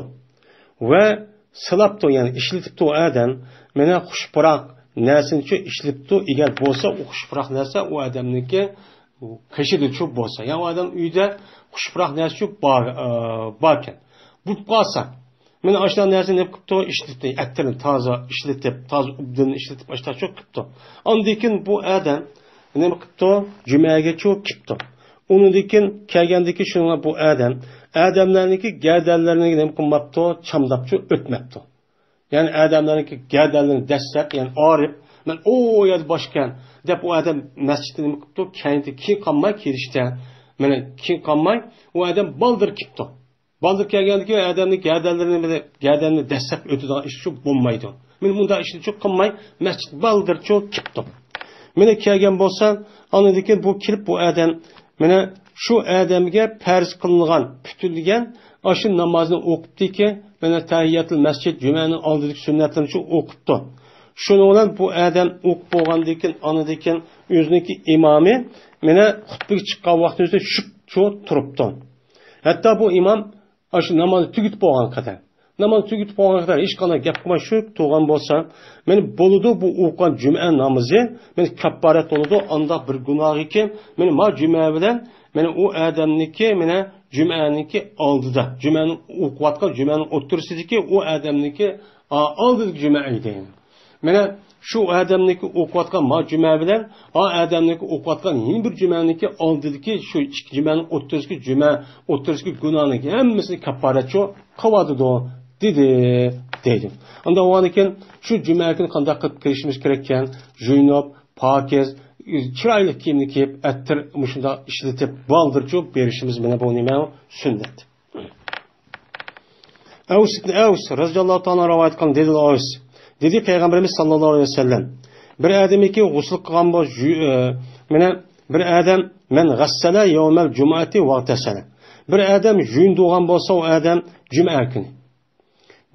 Ve sılaptı yani işletipti o adam mene kuşpırak nesin ço işletipti eğer bolsa o kuşpırak nese o adamınki kışıdı çok bolsa. Yani o adam uyda kuşpırak nesi çok barken. Bu kalsa mene aşağı nesin ne kipti işletipti etlerini taze işletip taze ubdunu işletip aşağı çok kipti. Andikin bu adam ne kipti cümleye çok kipti. Onundikin kelgendeki şuna bu adamlarniki gerdanlarını ne qilmabdi, chamdabchi o'tmabdi. Yani adamlarniki gerdanlarini dastlab, yani orib, men o yer boshgan deb u adam masjidni nima qilibdi, kendi keyin qolmay kelishdi. Mana keyin qolmay u adam baldir ketdi. Baldir kelgandiki adamning gerdanlarini dastlab o'tadigan ish shu bo'lmaydi. Men bunda ishni çok qilmay masjid baldir çok ketdi. Meni kelgan bo'lsa, anadikin bu kelib bu adam mana şu adamga farz qilingan, putilgan aşı namazını o'qibdi ki, mana tahiyyatul masjid jumaning oldidagi sunnatlarni shu o'qibdi. Shuni bilan bu adam o'qib bo'lgandan keyin anadikin o'ziniki imomi mana xutbaga chiqqan vaqtida shu turibdi. Hatto bu imom aşı namozni tugitib bo'lgan qadar namoz tugitib bo'lgan qadar hech qanday gap qilmay shu turgan bo'lsa, meni bo'ladi bu o'qigan juma namozi, meni kaffarat bo'ladi, anda bir gunoh ekan, meni ma juma bilan meni u odamniki, meni jumaniki oldida, jumani o'qiyotgan jumaning o'tirisidagi u odamniki oldidagi juma edi. Meni shu odamniki o'qiyotgan ma juma bilan o odamniki o'qiyotgan yeni bir jumaniki oldidagi shu ikki jumaning o'tirisidagi juma o'tirisidagi gunohniki hammasini kaffaratchi qiladi dedi. Anda o aniken şu cuma günü qanday qilib kirishimiz kerakkan, juynob, pokiz, chiroyli kiyimni kiyib, attir mushunda ishlatib, baldircho'p berishimiz mana bu nima sunnat. Aws ibn Aws roziyallohu ta'ala rivoyat qilgan dedi Aws. Dedi Peygamberimiz sallallohu alayhi vasallam bir odamki g'usl qilgan bo'lsa, mana bir odam men g'assala yawmal jumuati vaqtasala. Bir odam juyindigan bo'lsa, o odam juma kuni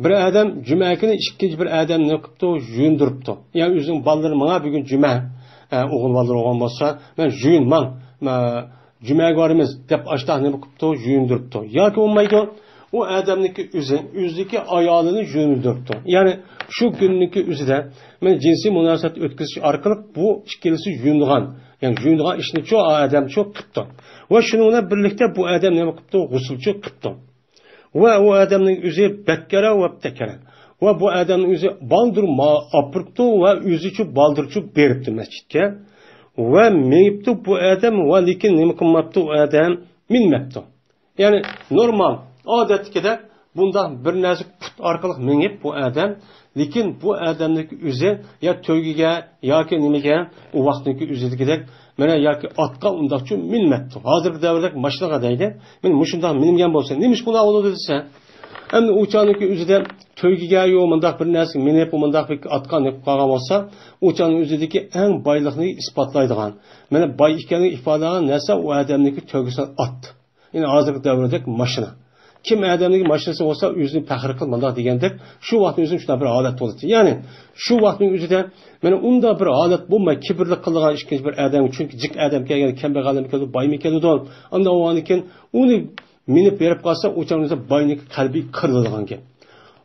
bir adam cuma günü ikkinchi bir adam ne qilibdi, juyindiribdi. Yani o'zining bolalar menga bugun juma, o'g'il bolalar olgan bo'lsa, men juyinman, jumaga boramiz deb ashta nima qilibdi, juyindiribdi. Yoki bo'lmaydi, o adamniki o'zidagi ayolini juyindiribdi. Yani şu günniki o'zida men jinsiy munosabat o'tkazish orqali bu ikkilisi juyingan. Yani juyungan ishni cho adam cho qipti. Va shuningla birlikda bu adam nima qipti? G'usul cho qipti. Va u adamning o'zi bakkara va takara. Va bu adamning o'zi baldir opiribdi va o'zi cho baldirchi beribdi masjidga. Va mengibdi bu adam va lekin nima qilmabdi u adam minmabdi. Yani normal odatdagidek bunda bir narsa put orqali mengib bu adam, lekin bu adamning o'zi ya to'ygiga yoki nimaga u vaqtniki o'zidagidek mana yoki otqa undaqchi minmabdi. Hozirgi davrda mashinaga deydi. Men mushundoq mingan bo'lsa, nima bunaqa bo'ladi desa, endi uçaniki o'zida to'ygiga yo mundaq bir narsa minib, mundaq bir otqa minib qolgan bo'lsa, uçanning o'zidagi eng boylikni isbotlaydigan, mana boy ekanini ifodalagan narsa u adamniki to'ygisidan ot. Yani hozirgi davrdagi mashina. Kim adamning mashinasi bo'lsa, o'zini faxr qil mundaq degandek, shu vaqtning o'zida shunday bir holat bo'ldi. Ya'ni shu vaqtning o'zida mana unda bir holat bo'lmay, kibrlik qilgan ikkinchi bir adam, chunki jik adam kelgan, kambag'al keldi, boymi keldi, unda o'ganikin uni minib berib qolsa, o'chaningizda boyniki qalbi qiriladigan gap.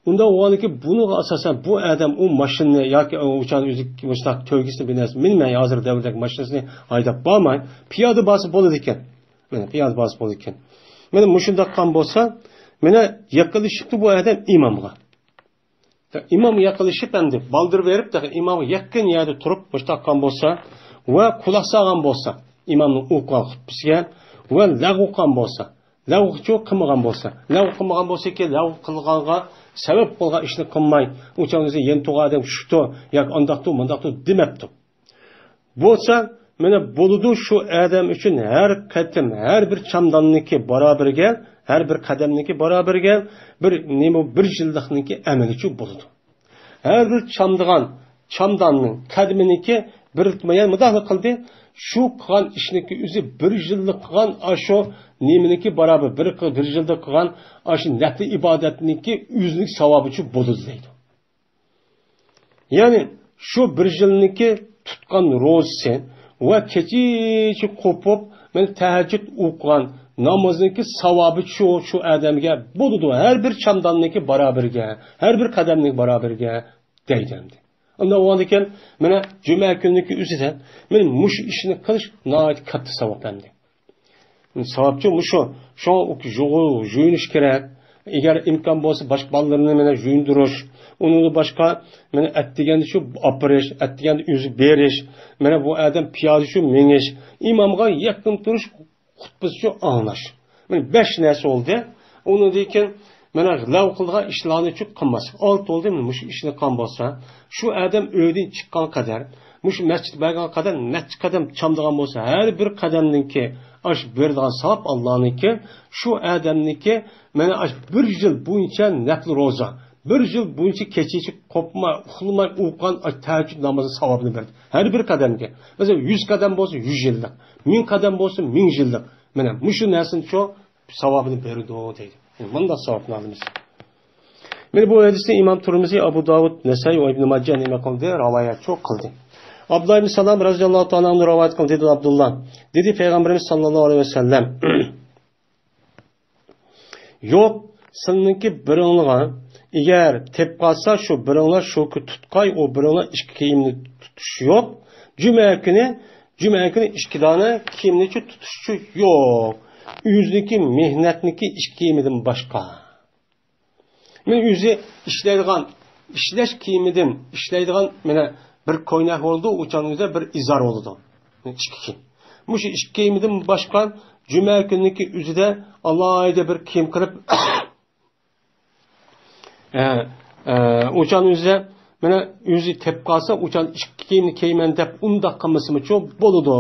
Unda o'ganiki buni asosan bu adam u mashinani yoki o'chan o'zi mustaq to'ygisini binasi minmay, hozir davrdagi mashinasini haydab bormay, piyoda bosib bo'ladi ekan. Mana piyoda bosib bo'ladi ekan. Mana mushundaq qon bo'lsa, mana yaqinlashibdi bu adam imomga. İmam yaqinlashib endi baldir berib, imomga yaqin yerda turib, mushtaq qon bo'lsa va quloq solgan bo'lsa, imomning o'qigan xutbasiga va lag'u qon bo'lsa, lag'u qilmagan bo'lsa, lag'u qilmagan bo'lsa-ki, lag'u qilganga sabab bo'lgan ishni qilmay, o'changizni yentuga adam shuto yoki ondaqdi, mundaqdi demabdi. Bo'lsa mana bo'ludi shu adam uchun har qatim, har bir chamdonniki barobariga, har bir qadamniki barobariga bir nima bir yillikniki amalichi bo'ladi. Har bir chamdonning qadminiki bir mayan mudahla qildi, shu qilgan ishniki o'zi bir yillik qilgan asho neminiki barobar bir yilda qilgan asho nafli ibodatniki o'zining savobichi bo'ladi deydi. Ya'ni shu bir yilniki tutgan ro'zasi va kechichi qo'pib, men tahajjud o'qigan namozniki savobi shu odamga bo'ladi. Har bir chamdonniki barobariga, har bir qadamning barobariga deydi. Unda o'g'andikan, mana juma kuniki o'zida men mush ishni qilish nihoyat katta savob endi. Savobchi mushu, shu juyunish kerak. Agar imkon bo'lsa boshqa bolalarni mana juyindirish, uni boshqa mana atdiganda shu opirish, atdiganda o'zi berish, mana bu odam piyoda shu mengish, imomga yaqin turish, xutbasi shu anglash. Mana 5 narsa oldi. Uni dekin mana lav qilgan ishlarni shu qilmas. 6 oldi, mush ishni qilgan bo'lsa, shu odam uydan chiqqan qadar, mush masjid borgan qadar necha qadam chamdigan bo'lsa, har bir qadamninki aş berdiğin sahab Allah'ınki, şu adamniki, mana aş bir yıl boyunca nafli roza, bir yıl boyunca keçici kopma, uxlamay uğan tahajjud namazı savabını verdi. Her bir kademki. Mesela 100 kadem olsa 100 yıllık, 1000 kadem olsa 1000 yıllık. Mana muşu nesin çok savabını verdi o deydi. Bunda savabını alımız. Mana bu hadiste İmam Tirmizi, Abu Davud, Nesai ve İbn Majah nima qildi, rivoyat çok qildi. Abdullah ibn Salam radhiyallohu ta'ala anhu rivoyat qildi, dedi Abdullah. Dedi Peygamberimiz sallallohu aleyhi ve sellem. Yo'q, sizniki biringlarga eğer tep qalsa shu biringlar shu tutqay, o biringlar ikki kiyimni tutish yo'q. Juma kuni ikki dona kiyimni tutish yo'q. O'ziniki mehnatniki ikki kiyimidan boshqa. Men o'zi ishlash kiyimidan ishlaydigan mana bir koynak oldu, uçanımızda bir izar oldu. İki. Muş iki kiyimidan başka cuma günüki üzüde Allah'a bir kiyim kırıp uçanımızda mana yüzü tep kalsa uçan iki kiyimini kiymen dep unda kılması mı çok boludu.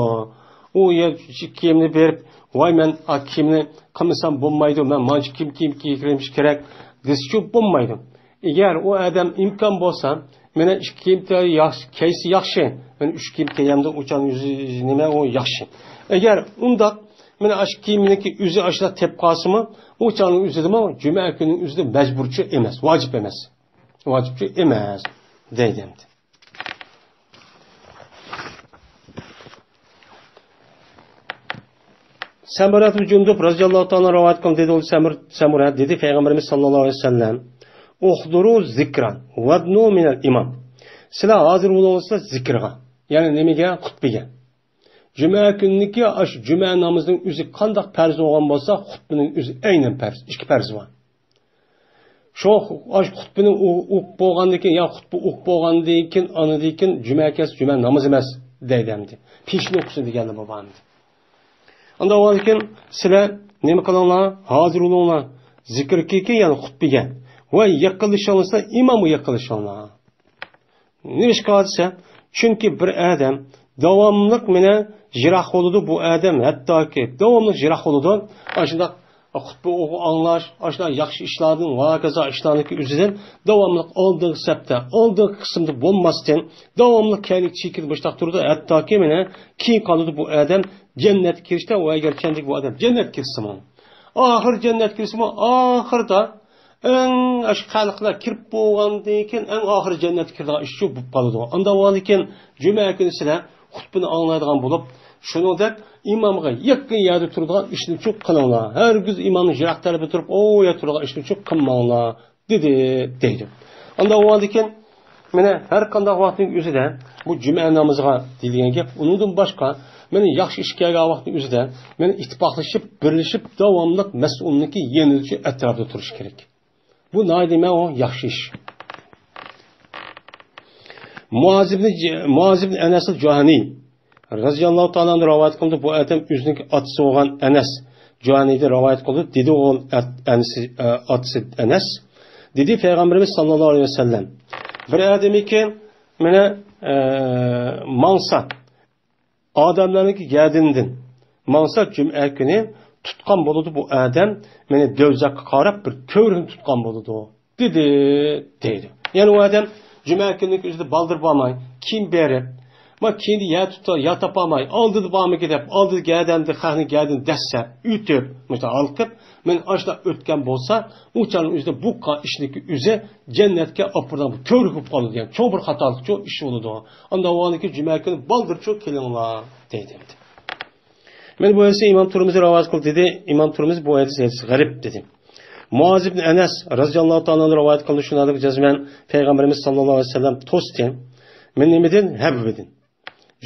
O ya iki kiyimini verip vay men kiyimini kılmasam bulmaydı. Ben manç kiyim giyirmiş gerek. Desi çok bulmaydı. Eğer o adam imkan bolsa mana ikki kiyimda yaxshi, kaysi yaxshi. Men 3 kiyim kiyamda uçan yüzü nima o yaxshi. Eğer unda mana ash kiyimniki o'zi ashla tep qolsimi, uçanning o'zidimi, juma kunining o'zida majburchi emas, vojib emas. Vojibchi emas deydi. Samurat ibn Jundub radhiyallohu ta'ala rivoyat qildi, dedi Samurat dedi Peygamberimiz sallallohu aleyhi ve sellem: "Uhduru zikran wadnu minal imam." Sizlar hozir bo'lsizlar zikrga, ya'ni nimaga? Xutbaga. Cuma gününki aş cuma namazının özü qandaq farz olgan bolsa, xutbaning özü aynan farz, ikki farz var. Şu aş xutbaning o'q bo'lgandan keyin, ya xutba o'q bo'lgandan keyin, anidan keyin cuma kes cuma namoz emas deydimdi. Peshni o'qisin degani bu bandi. Unda o'lgan sizlar nima qilinglar? Hozir bo'linglar. Zikrga, ya'ni xutbaga va yaqinlashinglar, imomga yaqinlashinglar. Nima qilsa? Chunki bir odam davomliq meni jiroq bo'ladi bu odam, hattoki davomli jiroq bo'ladi. Ashunda xutba anglash, ashunda yaxshi ishlarning va kaza ishlarning o'zidan davomli oldingi sapda, oldingi qismda bo'lmasdan davomli kaylik chekib boshqa turdi. Hattoki meni keyin qoladi bu odam jannatga kirishda va agar chandik bu odam jannatga kirsin. Oxir jannatga kirsin, oxirda eng xalqlar kirib bo'lgandan keyin eng oxir jannatga kiradigan ish shu bo'lib qoladi. Unda o'likin juma kuni sizlar xutbani anglaydigan bo'lib, shuningdek imomga yaqin yerda turadigan ishni cho'q qilinglar. Hargiz imomning jiroq tarafida turib, o yer turadigan ishni cho'q qilmanglar deydi. Unda o'likin mana har qanday vaqtning o'zida bu juma namoziga deyilgan gap, undan boshqa meni yaxshi ish kelgan vaqtning o'zida meni ittifoqlashib, birlashib davomli mas'ulniki yenilchi atrofida turish kerak. Bu nima o yaxshi ish. Muaz ibn Anas al-Juhani radhiyallohu ta'ala rivoyat qildi, bu odam o'zining otasi bo'lgan Anas Juhaniyda rivoyat qildi, dedi o otasi Anas dedi Payg'ambarimiz sallallohu alayhi vasallam bir odam ekan meni mansa odamlarning yadindin mansa juma kuni tutgan bo'ladi bu odam meni dövzakka qarab bir ko'rin tutgan bo'ladi dedi. Ya'ni u odam juma kunining o'zida baldir bo'lmay, kim berib, ma kendi ya tutar, ya tapamay, aldırdı bağımı gidip, aldırdı gədəmdi, xəxni gədin dəssəb, ütüb, alqıb, mən aşda ötkən bolsa, uçanın üzdə bu işindeki üzə cənnətə apırdan bu körüküb qalır, yəni çox bir xatalıq, çox iş olurdu. Anda o anı ki, cümə günü baldır çox kelinlar, deydi. Mən bu hadisi İmam Turmuzi ravaz qıl dedi, İmam Turmuzi bu hadisi qərib dedi. Muaz ibn Anas radhiyallahu ta'ala rivayet qıldı şunadık cəzmən Peyğəmbərimiz sallallahu aleyhi ve sellem tosti men nimeden həbibidin.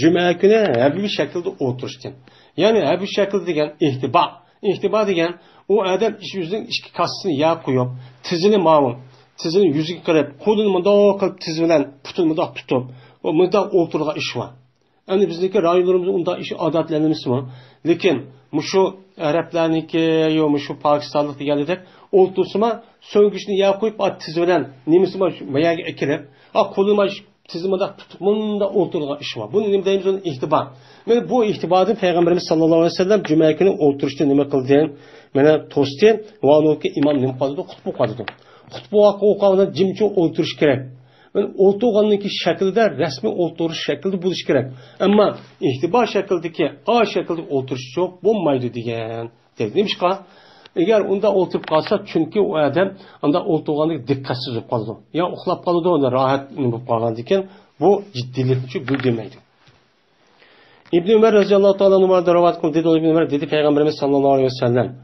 Cuma günü həbibi şəkildə oturuşdun. Yəni həbibi şəkildə degen ihtiba. İhtiba degen o adam iş yüzünün iki kasını yağ koyup, tizini mağun, tizini yüzüge qırıb, qolunu mıda qılıb tiz bilen putunu mıda tutup, o mıda oturduğu iş var. Yani bizdeki rayonlarımızda onda işi adatlarımız var. Lakin şu Araplarniki, yo şu Pakistanlık diyenler oltursuma söngüşünü yağ koyup at tiz bilen nimisi var veya ekirip, koluma tizimada tutup bunda oturduğu iş var. Bunun deyimiz onun ihtiba. Yani bu ihtibadın Peygamberimiz sallallahu aleyhi ve sellem cuma günü oturuşta nime kıldığın mene tosti ve onu ki imam nime kaldı, hutbu kaldı. Hutbu okuğuna cimçi oturuş gerek. Yani oturduğundaki şekilde resmi oturuş şekilde buluş gerek. Ama ihtiba şekildeki A şekilde oturuş çok bulmaydı diyen. Demiş ki eğer onda oturup kalsa çünkü o adam onda oturduğunda dikkatsiz olup kaldı. Ya uxlap kaldı onda rahat olup kaldı diken bu ciddilik için bildirmeydi. İbn Ömer radıyallahu ta'ala numarada rivayet kıldı dedi İbn Ömer dedi Peygamberimiz sallallahu aleyhi ve sellem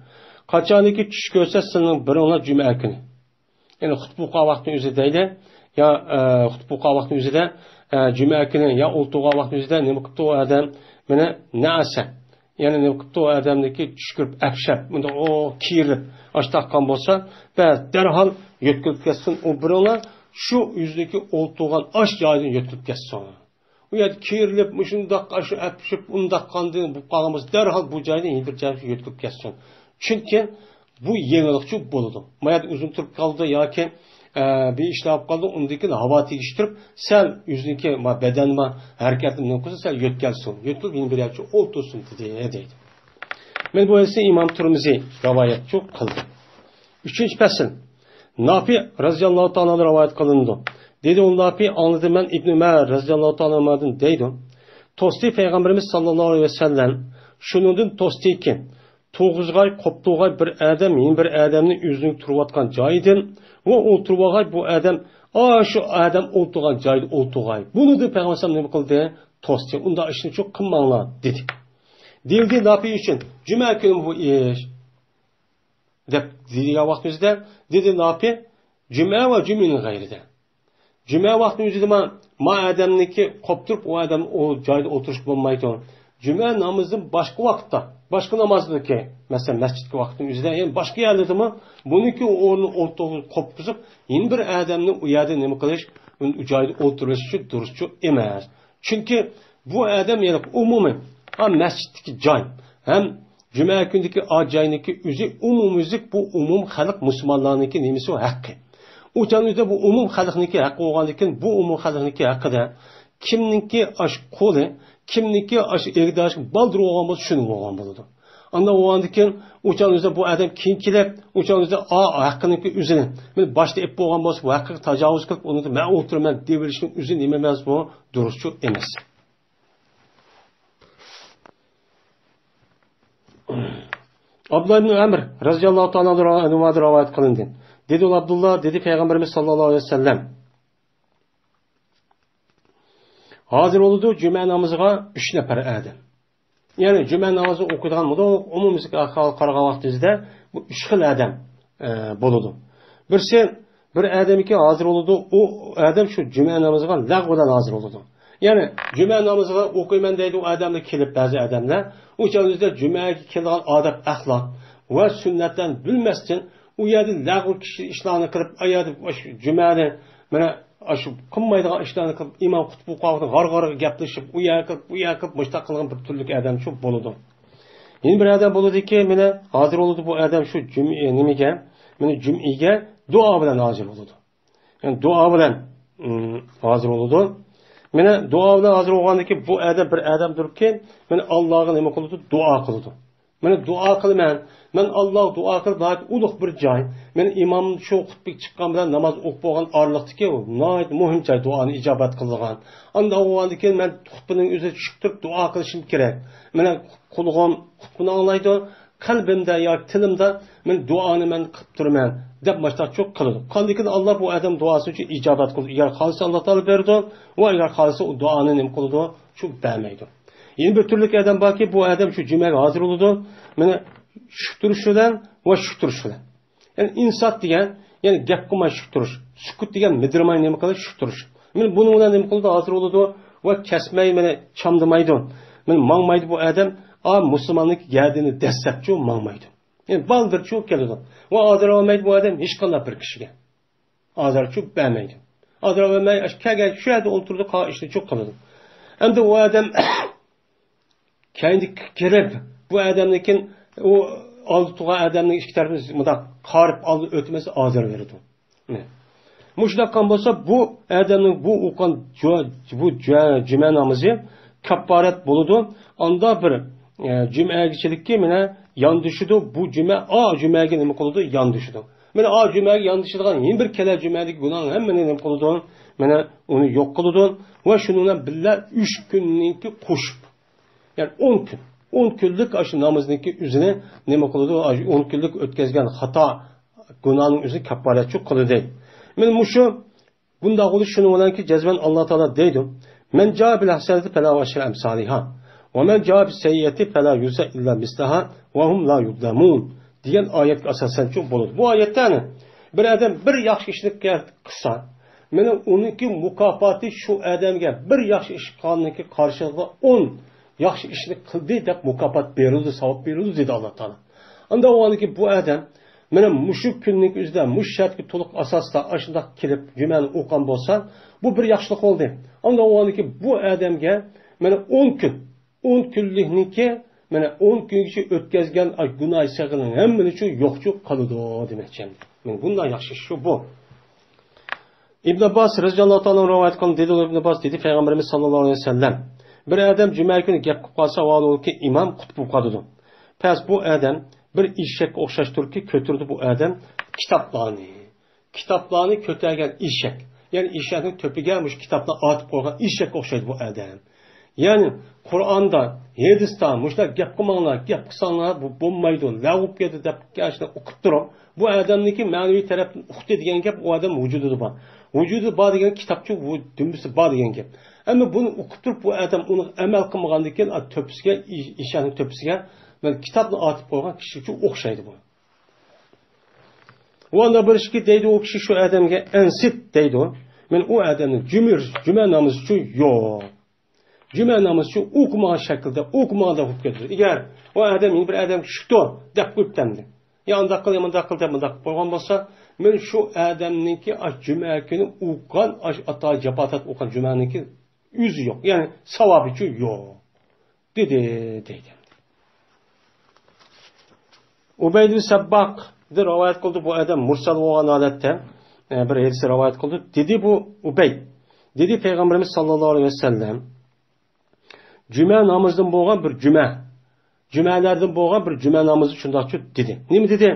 kaçaniki tuş görse senin bir ona cuma günü. Yani hutbuqa vaxtın üzerindeydi ya hutbuqa vaxtın üzerinde cuma günü ya oturduğu vaxtın üzerinde ne mıktı o adam mene ne asa. Yani ne qıptı o adamdaki düşkürüp, əpşəb, o kiyirib, açtaqқан bolsa, və dərhal yötkülüb kəssin o bir ona, şu yüzdeki oltuğan aş yayını yötkülüb kəssin ona. O yani kiyirib, şundaq aşı əpşib, undaqqandığın bu qalımız dərhal bu cayını indircəmiş yötkülüb kəssin. Çünki bu yenilikçi boludu. Mayad uzun turub qaldı, ya ki bir işlep kaldı, ondaki hava tegiştirip, sen yüzündeki bedenime hareketini nokası sen yötkelsin. Yötkel yeni bir yapıcı oltursun dedi. Ben bu hadisi İmam Turmuzi rivayet çok kıldı. Üçüncü pesil. Nafi radıyallahu ta'ala rivayet kılındı. Dedi o Nafi anladım ben İbn Ömer radıyallahu ta'ala deydi. Tosti Peygamberimiz sallallahu aleyhi ve sellem şunun tosti ki toğuzgay, koptuğay bir adam, yeni bir adamın yüzünü turuvatkan cayidin. O oturğay bu adam, şu adam oturğan caydı oturğay. Bunu da Peygamber sallallahu aleyhi ve sellem ne kıldı? Tosti. Onda işini çok kımmanla dedi. Dildi nafi için. Cuma günü bu iş. Dedi ya vaktimizde. Dedi nafi. Cuma ve cümlenin gayride. Cuma vaktimizde ma adamniki kopturup o adam o caydı oturuş bulmaydı. cuma namazının başka vaqtda, başka namazdaki, mesela mescidki vaqtın üzerinde, yani başka yerlerde mi, bununki onu qopqizib, yeni bir adamning u yerda nima qilish, u joyda o'tirishi durustchu emas. Chunki bu adam yani umumiy, ham masjiddagi joy, ham cuma kunidagi joyniki o'zi umumiylik, bu umum xalq musulmonlarniki nimasi haqqi. O'shanida bu umum xalqniki haqqi bo'lgandan bu umum xalqniki haqida kimniki ash qo'li, kimniki ash egdash baldir bo'lgan bo'lsa, shuni bo'lgan bo'ladi. Anda o'g'andikin o'shanida bu odam keyin kelib, o'shanida haqqiniki o'zini, men boshda ep bo'lgan bo'lsa, bu haqqa tajovuz qilib, uni men o'tiraman deb berishning o'zi nima emas, bu durustchi emas. Abdullah ibn Amr radhiyallohu ta'ala anhu rivoyat qilindi. Dedi Abdullah, dedi Peygamberimiz sallallohu aleyhi ve sellem. Hazır oldu cuma namazıga 3 nafar adam. Yani cuma namazı okuduğan moda umumisi qaragan vaqtizda bu 3 xil adam boludu. Bir adam ki hazır oldu, o adam şu cuma namazıga lag'vodan hazır oldu. Yani cuma namazıga okuyman deydi o adamla kelib bazı adamlar, o çağımızda cumaga kelgan adab axloq va sunnatdan bilmasdan u yerda lag'v ishlarni qilib, ayadi jumani mana shu qilmaydigan ishlarni qilib, imom xutba o'qib, g'ar-g'ar gaplashib, u yerga mushtaq qilgan bir turlik odam shu bo'ladi. Yeni bir odam bo'ladiki, mana hozir bo'ladi bu odam shu nimaga, mana jum'iga duo bilan hozir bo'ladi. Yani duo bilan hozir bo'ladi. Mana duo bilan hozir bo'lgandiki, bu odam bir odamdirki, mana Allohga nima qiladi? Duo qiladi. Mana duo qilaman. Men Alloh duo qilib, ulug' bir joy. Men imom shu xutbik chiqqan bilan namoz o'qib bo'lgan orliqdiki, nihoyat muhim joy duoni ijobat qilgan. Unda o'g'andan keyin men xutbining o'zida tushib turib duo qilishim kerak. Mena qulog'im xutbini anglaydi, qalbimda yoki tilimda men duoni men qilib turaman deb mashtoq qiladi. Qandikin Alloh bu odam duosi uchun ijobat qildi. Agar xohlasa Alloh taolo berdi, va agar xohlasa u duoni nim qildi, shu bermaydi. Yeni bir türlük adam baki bu adam şu cümleye hazır oldu. Mene şükürüşüden ve şükürüşüden. Yani insat diyen, yani gap kılmay şükürüş. Sükut diyen medirmay nemi kadar şükürüş. Mene bununla nemi kıldı hazır oldu ve kesmeyi mene çamdımaydı. Mene mağmaydı bu adam. Müslümanlık geldiğini destekçi mağmaydı. Yani baldır çok geliyordu. Ve hazır olmaydı bu adam hiç kanla bir kişiye. Hazır çok beğenmeydi. Hazır olmaydı. Şu yerde oturdu işte çok kalıyordu. Hem de o adam kendi kirib bu adamnikin o aldı tuğa adamning ikki tarafini mudaq qarib aldı o'tmasi azar berdi. Muşdaqan bo'lsa bu adamning bu o'qan bu cuma namozi kapparat bo'ladi. Onda bir jumagichilikka mana yondishidi bu jumaga nima qiladi? Yondishidi. Mana jumaga yondishadigan yeni bir kala jumadagi gunoh hammani nima qiladi? Mana uni yo'q qiladi va shuni bilan 3 kunninki qo'shib, yani 10 gün. 10 günlük aşı namazındaki üzerine nima qiladi? 10 günlük ötkazgan hata günahının üzerine kafaret çok qiladi. Men muşu bunda bo'lish shuni bilanki jazban Alloh taolo deydi. Men jaa bil hasanati fala ashra amsaliha va men jaa bis sayyiati fala yuza illa mislaha va hum la yuzlamun degan oyatga asosan çok bo'ladi. Bu oyatdan bir adam bir yaxshi ishni qilsa, meni uniki mukofoti shu odamga bir yaxshi ish qilganiki qarshiligiga 10 yaxshi ishni qildi deb mukofot berildi, savob berildi dedi Alloh taolo. Unda o'g'aniki bu odam mana mushu kunning o'zida mushatga to'liq asosda ashundoq kelib jumani o'qgan bo'lsa, bu bir yaxshilik bo'ldi. Unda o'g'aniki bu odamga mana 10 kunlikniki mana 10 kungacha o'tkazgan gunoh sag'ini hammani uchun yo'qchiq qiladi demoqchi. Men bundan yaxshi shu bu. İbn Abbas radhiyallohu ta'ala rivoyat qilgan dedi İbn Abbas dedi Peygamberimiz sallallohu alayhi vasallam bir adam cuma günü gap qilib qolsa, vallahi imom qutb qoladi. Pes bu adam bir eshakka o'xshashtirki, ko'tirdi bu adam kitoblarni ko'targan eshak. Yani eshakning to'piga mush kitobni otib qo'ygan eshakka o'xshaydi bu adam. Yani Qur'onda, hadisda mushlar gap qilmanglar, gap qilsanglar bu bo'lmaydi, lag'ib ketdi deb gashni o'qib turib, bu odamniki ma'naviy tarafni o'qdi degan gap u odam vujudida bor. Vujudi bor degan kitobchi dumbisi bor degan gap. Ama bunu o'qib turib bu odam uni amal qilmagandan keyin to'pisiga, eshakning to'pisiga men kitobni otib qo'ygan kishi uchun o'xshaydi bu. Vanda bir ishki deydi o kishi shu odamga ansit deydi. Men u odamni juma namozi uchun yo'q. cuma namozi uchun o'qimagan shaklda, o'qimagan deb ketdi. Agar o odam bir odam tushdi deb qo'yibdi. Ya undaq qil, mundaq qil deb mundaq qo'ygan bo'lsa, men shu odamniki juma kuni o'qigan, ata japotat o'qigan jumaniki o'zi yo'q. Ya'ni savobi uchun yo'q. Dedi. Ubayd ibn Sabbaq de rivoyat qildi, bu odam mursal bo'lgan holatda bir hadis rivoyat qildi. Dedi bu Ubayd. Dedi Payg'ambarimiz sallallohu alayhi vasallam juma namozidan bo'lgan bir jumalardan bo'lgan bir juma namozi shundoqchi dedi. Nima dedi?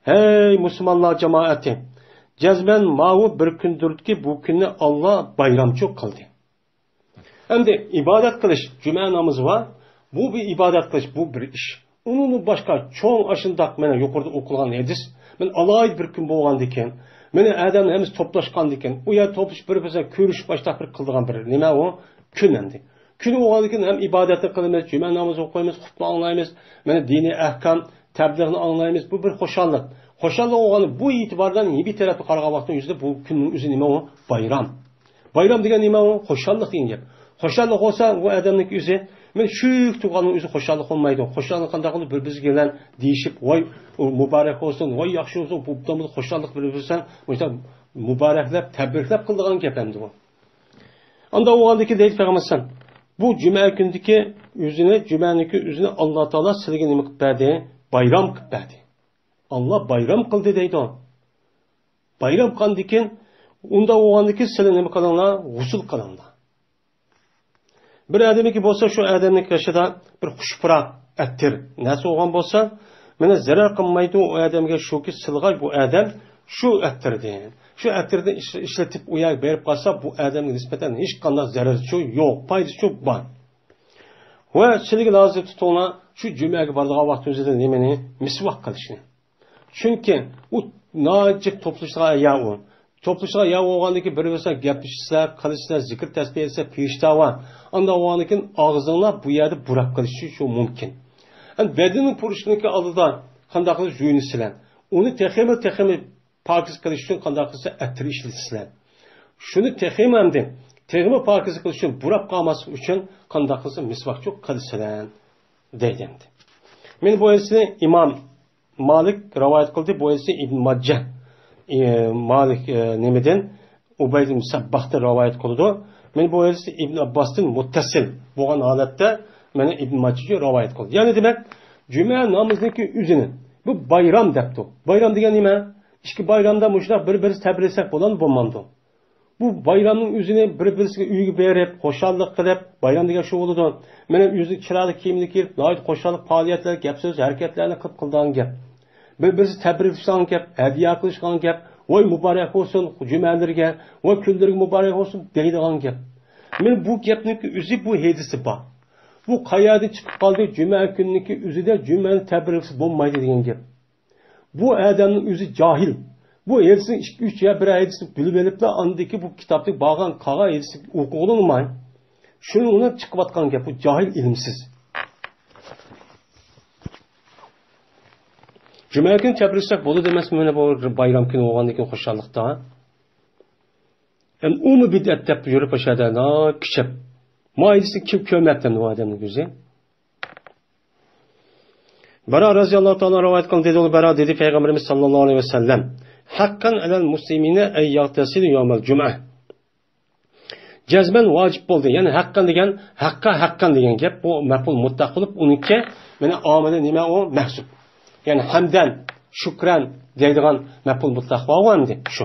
Hey musulmonlar jamoati, jazman ma'u bir kundirki bu kunni Alloh bayramchi qildi. Endi ibodat qilish, juma namozi va bu bir ibodat qilish, bu bir ish. Unun boshqa cho'ng ashundaq mana yuqorida o'qilgan hadis, men alohida bir kun bo'lgan ekan. Meni adam hamiz to'plashgan ekan. U yer to'plash bir-biriga ko'rishib boshqa bir qildigan bir nima u? Kun endi. Kun bo'lgan ekan ham ibodatni qilamiz, juma namozi o'qiymiz, xutba anglaymiz, mana diniy ahkam, tabliğni anglaymiz. Bu bir xo'shallik. Xo'shallik bo'lgani bu e'tibordan bir tarafga qaragan vaqtning o'zida bu kunning o'zi nima u? Bayram. Bayram degan nima u? Xo'shallik degan gap. Xo'shallik bo'lsa, bu odamning o'zi men shu tuğanın özü xoşallık olmaydı. Xoşallık qanday qilib bir-bizga deyishib, "Voy, muborak olsun, voy yaxshi olsun, bu bilan xoşallık bir-birsan, o'sha muboraklab, tabriklab qildigan gap endi bu." Anda o'g'andiki deydi Payg'ambar bu juma kunidagi jumaniki o'zini Alloh taolo sizga nima qilib berdi? Bayram qilib berdi. Alloh bayram qildi deydi. Bayram qilgandikin, unda o'g'andiki sizlar nima qilinglar? G'usl qilinglar. Bir adamiki bo'lsa, shu adamning qoshida bir xushpuroq attir narsa olgan bo'lsa, mana zarar qilmaydi u odamga shuki silg'ay bu odam shu attirdi. Shu attirni ishlatib u yoq berib qolsa, bu odamga nisbatan hech qanday zararchi yo'q, foydasi bor. Va sizga lozim tutunglar shu jumaga boradigan vaqtingizda nimani misvoq qilishni. Chunki u nojiq to'plashga ayol to'plashga ya o'g'andiki bir-birsa gapirishlar, qilishlar, zikr tasbih etsa, firishta va anda o'g'andikin og'zinglar bu yerda burab qilishi shu mumkin. Bedenin purishlikka oldida qanday qilish yuyunisizlar. Uni texmi pokiz qilish uchun qanday qilsa attir ishlasizlar. Shuni texmi pokiz qilish uchun burab qolmaslik uchun qanday qilsa misvoqchi qilsizlar deydi. Men bu hadisni Imom Malik rivoyat qildi, bu hadisni Ibn Majah Malik nimeden Ubayd ibn Sabbah'ta rivayet kıldı. Men bu hadis İbn Abbas'ın muttasil bo'lgan holatda meni Ibn Majah rivayet kıldı. Yani demek cuma namazındaki üzünün bu bayram depti. Bayram degan nima? İşki bayramda muşlaq bir-birimiz tabriklesek bo'lmamdi. Bu bayramning o'zini bir-birisiga uyga berib, xo'shallik qilib, bayram degan shu bo'ladi. Meni o'zi chiroyli kiyimni kiyib, noyat xo'shallik faoliyatlar, gap so'z, harakatlarni qilib qilgan gap. Bir-birisi tabriklashgan gap, hadiya qilishgan gap, voy muborak olsun jumalarga, voy kunlarga muborak olsun deydigan gap. Men bu gapning o'zi bu hadisi bor. Bu qayerda chiqib qoldi? Juma kuniki o'zida jumani tabriklashib bo'lmaydi degan gap. Bu odamning o'zi jahil. Bu hadisning 2-3 ya bir hadisni bilib oliblar, andiki bu kitobda bo'lgan qolgan hadisni o'qiolmay. Shuni uni chiqib gap, bu jahil, ilmsiz. Cuma günü təbrizsək bolu deməsin mənə bu bayram günü olğandan keyin xoşallıqda. Yəni onu bidət dəb yürüb aşağıda küçəb. Mailisi kim köməkdən o adamın gözü. Bara raziyallahu ta'ala rivayet qıldı dedi, Bara dedi Peyğəmbərimiz sallallahu aleyhi ve sellem: "Haqqan alal muslimine ay yagtasil yawmal cum'ah." Cəzmən vacib oldu. Yəni haqqan degan gap bu maf'ul mutlaq olub, onunki mənə amile nima o mahsub. Yani hamden, şükran deydiğen mef'ul mutlaq bağlandı şu.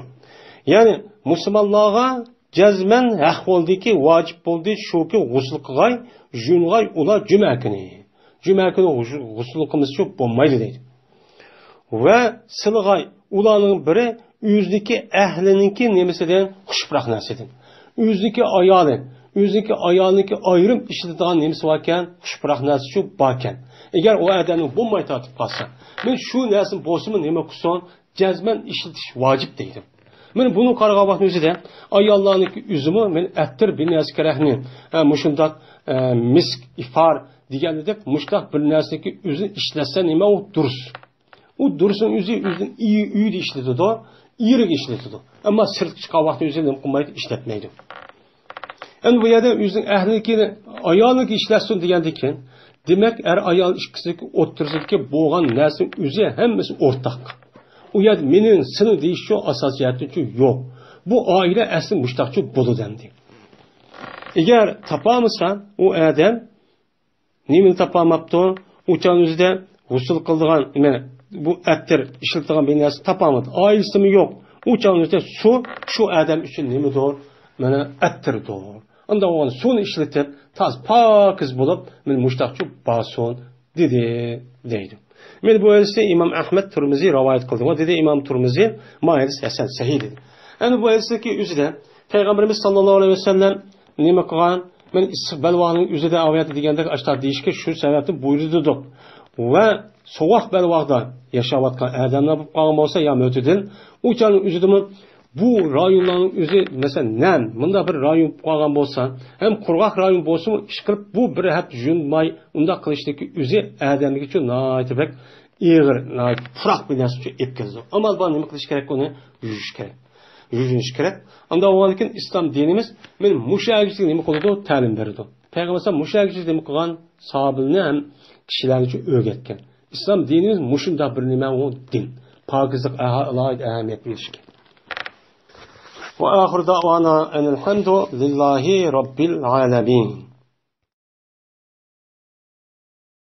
Yani Müslümanlığa cezmen haq oldu ki, vacip oldu şu ki gusül qılay, junğay ula cuma günü. Cuma günü gusül qılmız çok olmaydı deydi. Ve sılğay ulanın biri üzdeki ehlininki nemesinden xuşpıraq nəsidir. Üzdeki ayalınki ayrım işlediğin nemesi varken, xuşpıraq nəsi şu barken. Eğer o adamın bombayı tartib qalsa, men şu nəsin bozumu nima qilsin, cəzmən işletiş vacib deydim. Men bunu qarağa baxın özü də ayallarınki üzümü men əttir bir nəsi kərəkni, muşundaq misk, ifar digənlidik, muşdaq bir nəsinki üzünü işləsə nima o durus. O durusun üzünün iyi işletidir, iyirik işletidir. Ama sırt çıxan vaxtı özü nima qılmaydı, işletmeydi. Endi bu yerda o'zining ahlikini ayolniki ishlasin degandan keyin, demak, ayol ikkisidagi o'ttirsidagi bo'lgan narsa o'zi hammasi o'rtaq. U yer mening seni deyish shu asosiyati yo'q. Bu oila asli mushtaqchi bo'ladi endi. Agar topamsan, u odam nimani topamabdi? O'chan o'zida g'usul qildigan, bu attir ishlatgan bir narsa topamadi. Oilasimi yo'q. O'chan o'zida shu odam uchun nimadir? Mana attirdir. Unda o'g'on suvni ishlatib, toz pokiz bo'lib, men mushtaqchi bason deydi. Men bu hadisni Imom Ahmad Turmiziy rivoyat qildi. Va dedi Imom Turmiziy, "Ma hadis hasan sahih" dedi. Endi bu hadisdagi o'zida Payg'ambarimiz sollallohu alayhi vasallam nima qilgan? Men balvoqning o'zida aviyat degandagi ashtar deyishga shu sababni buyurdi. Va sovuq balvoqda yashayotgan odamlar bo'lib qolgan bo'lsa, ya mo'tadil, o'chaning o'zidami bu rayonlarning o'zi, masalan, nam, bunda bir rayon qolgan bo'lsa, ham qurg'oq rayon bo'lsa, ish qilib bu bir hafta junmay unda qilishdagi o'zi odamga uchun noyatibak ig'ir, puroq bir narsa uchun etkazdi. Amal bor nima qilish kerak, uni yuvish kerak. Yuvinish kerak. Unda o'g'ankin islom dinimiz men mushagichlik nima qildi, ta'lim berdi. Payg'ambar mushagichlik nima qilgan, sahobalarni ham kishilar uchun o'rgatgan. Islom dinimiz mushunda bir nima u din. Pokizlik alohida ahamiyat berishgan. وآخر دعوانا أن الحمد لله رب العالمين.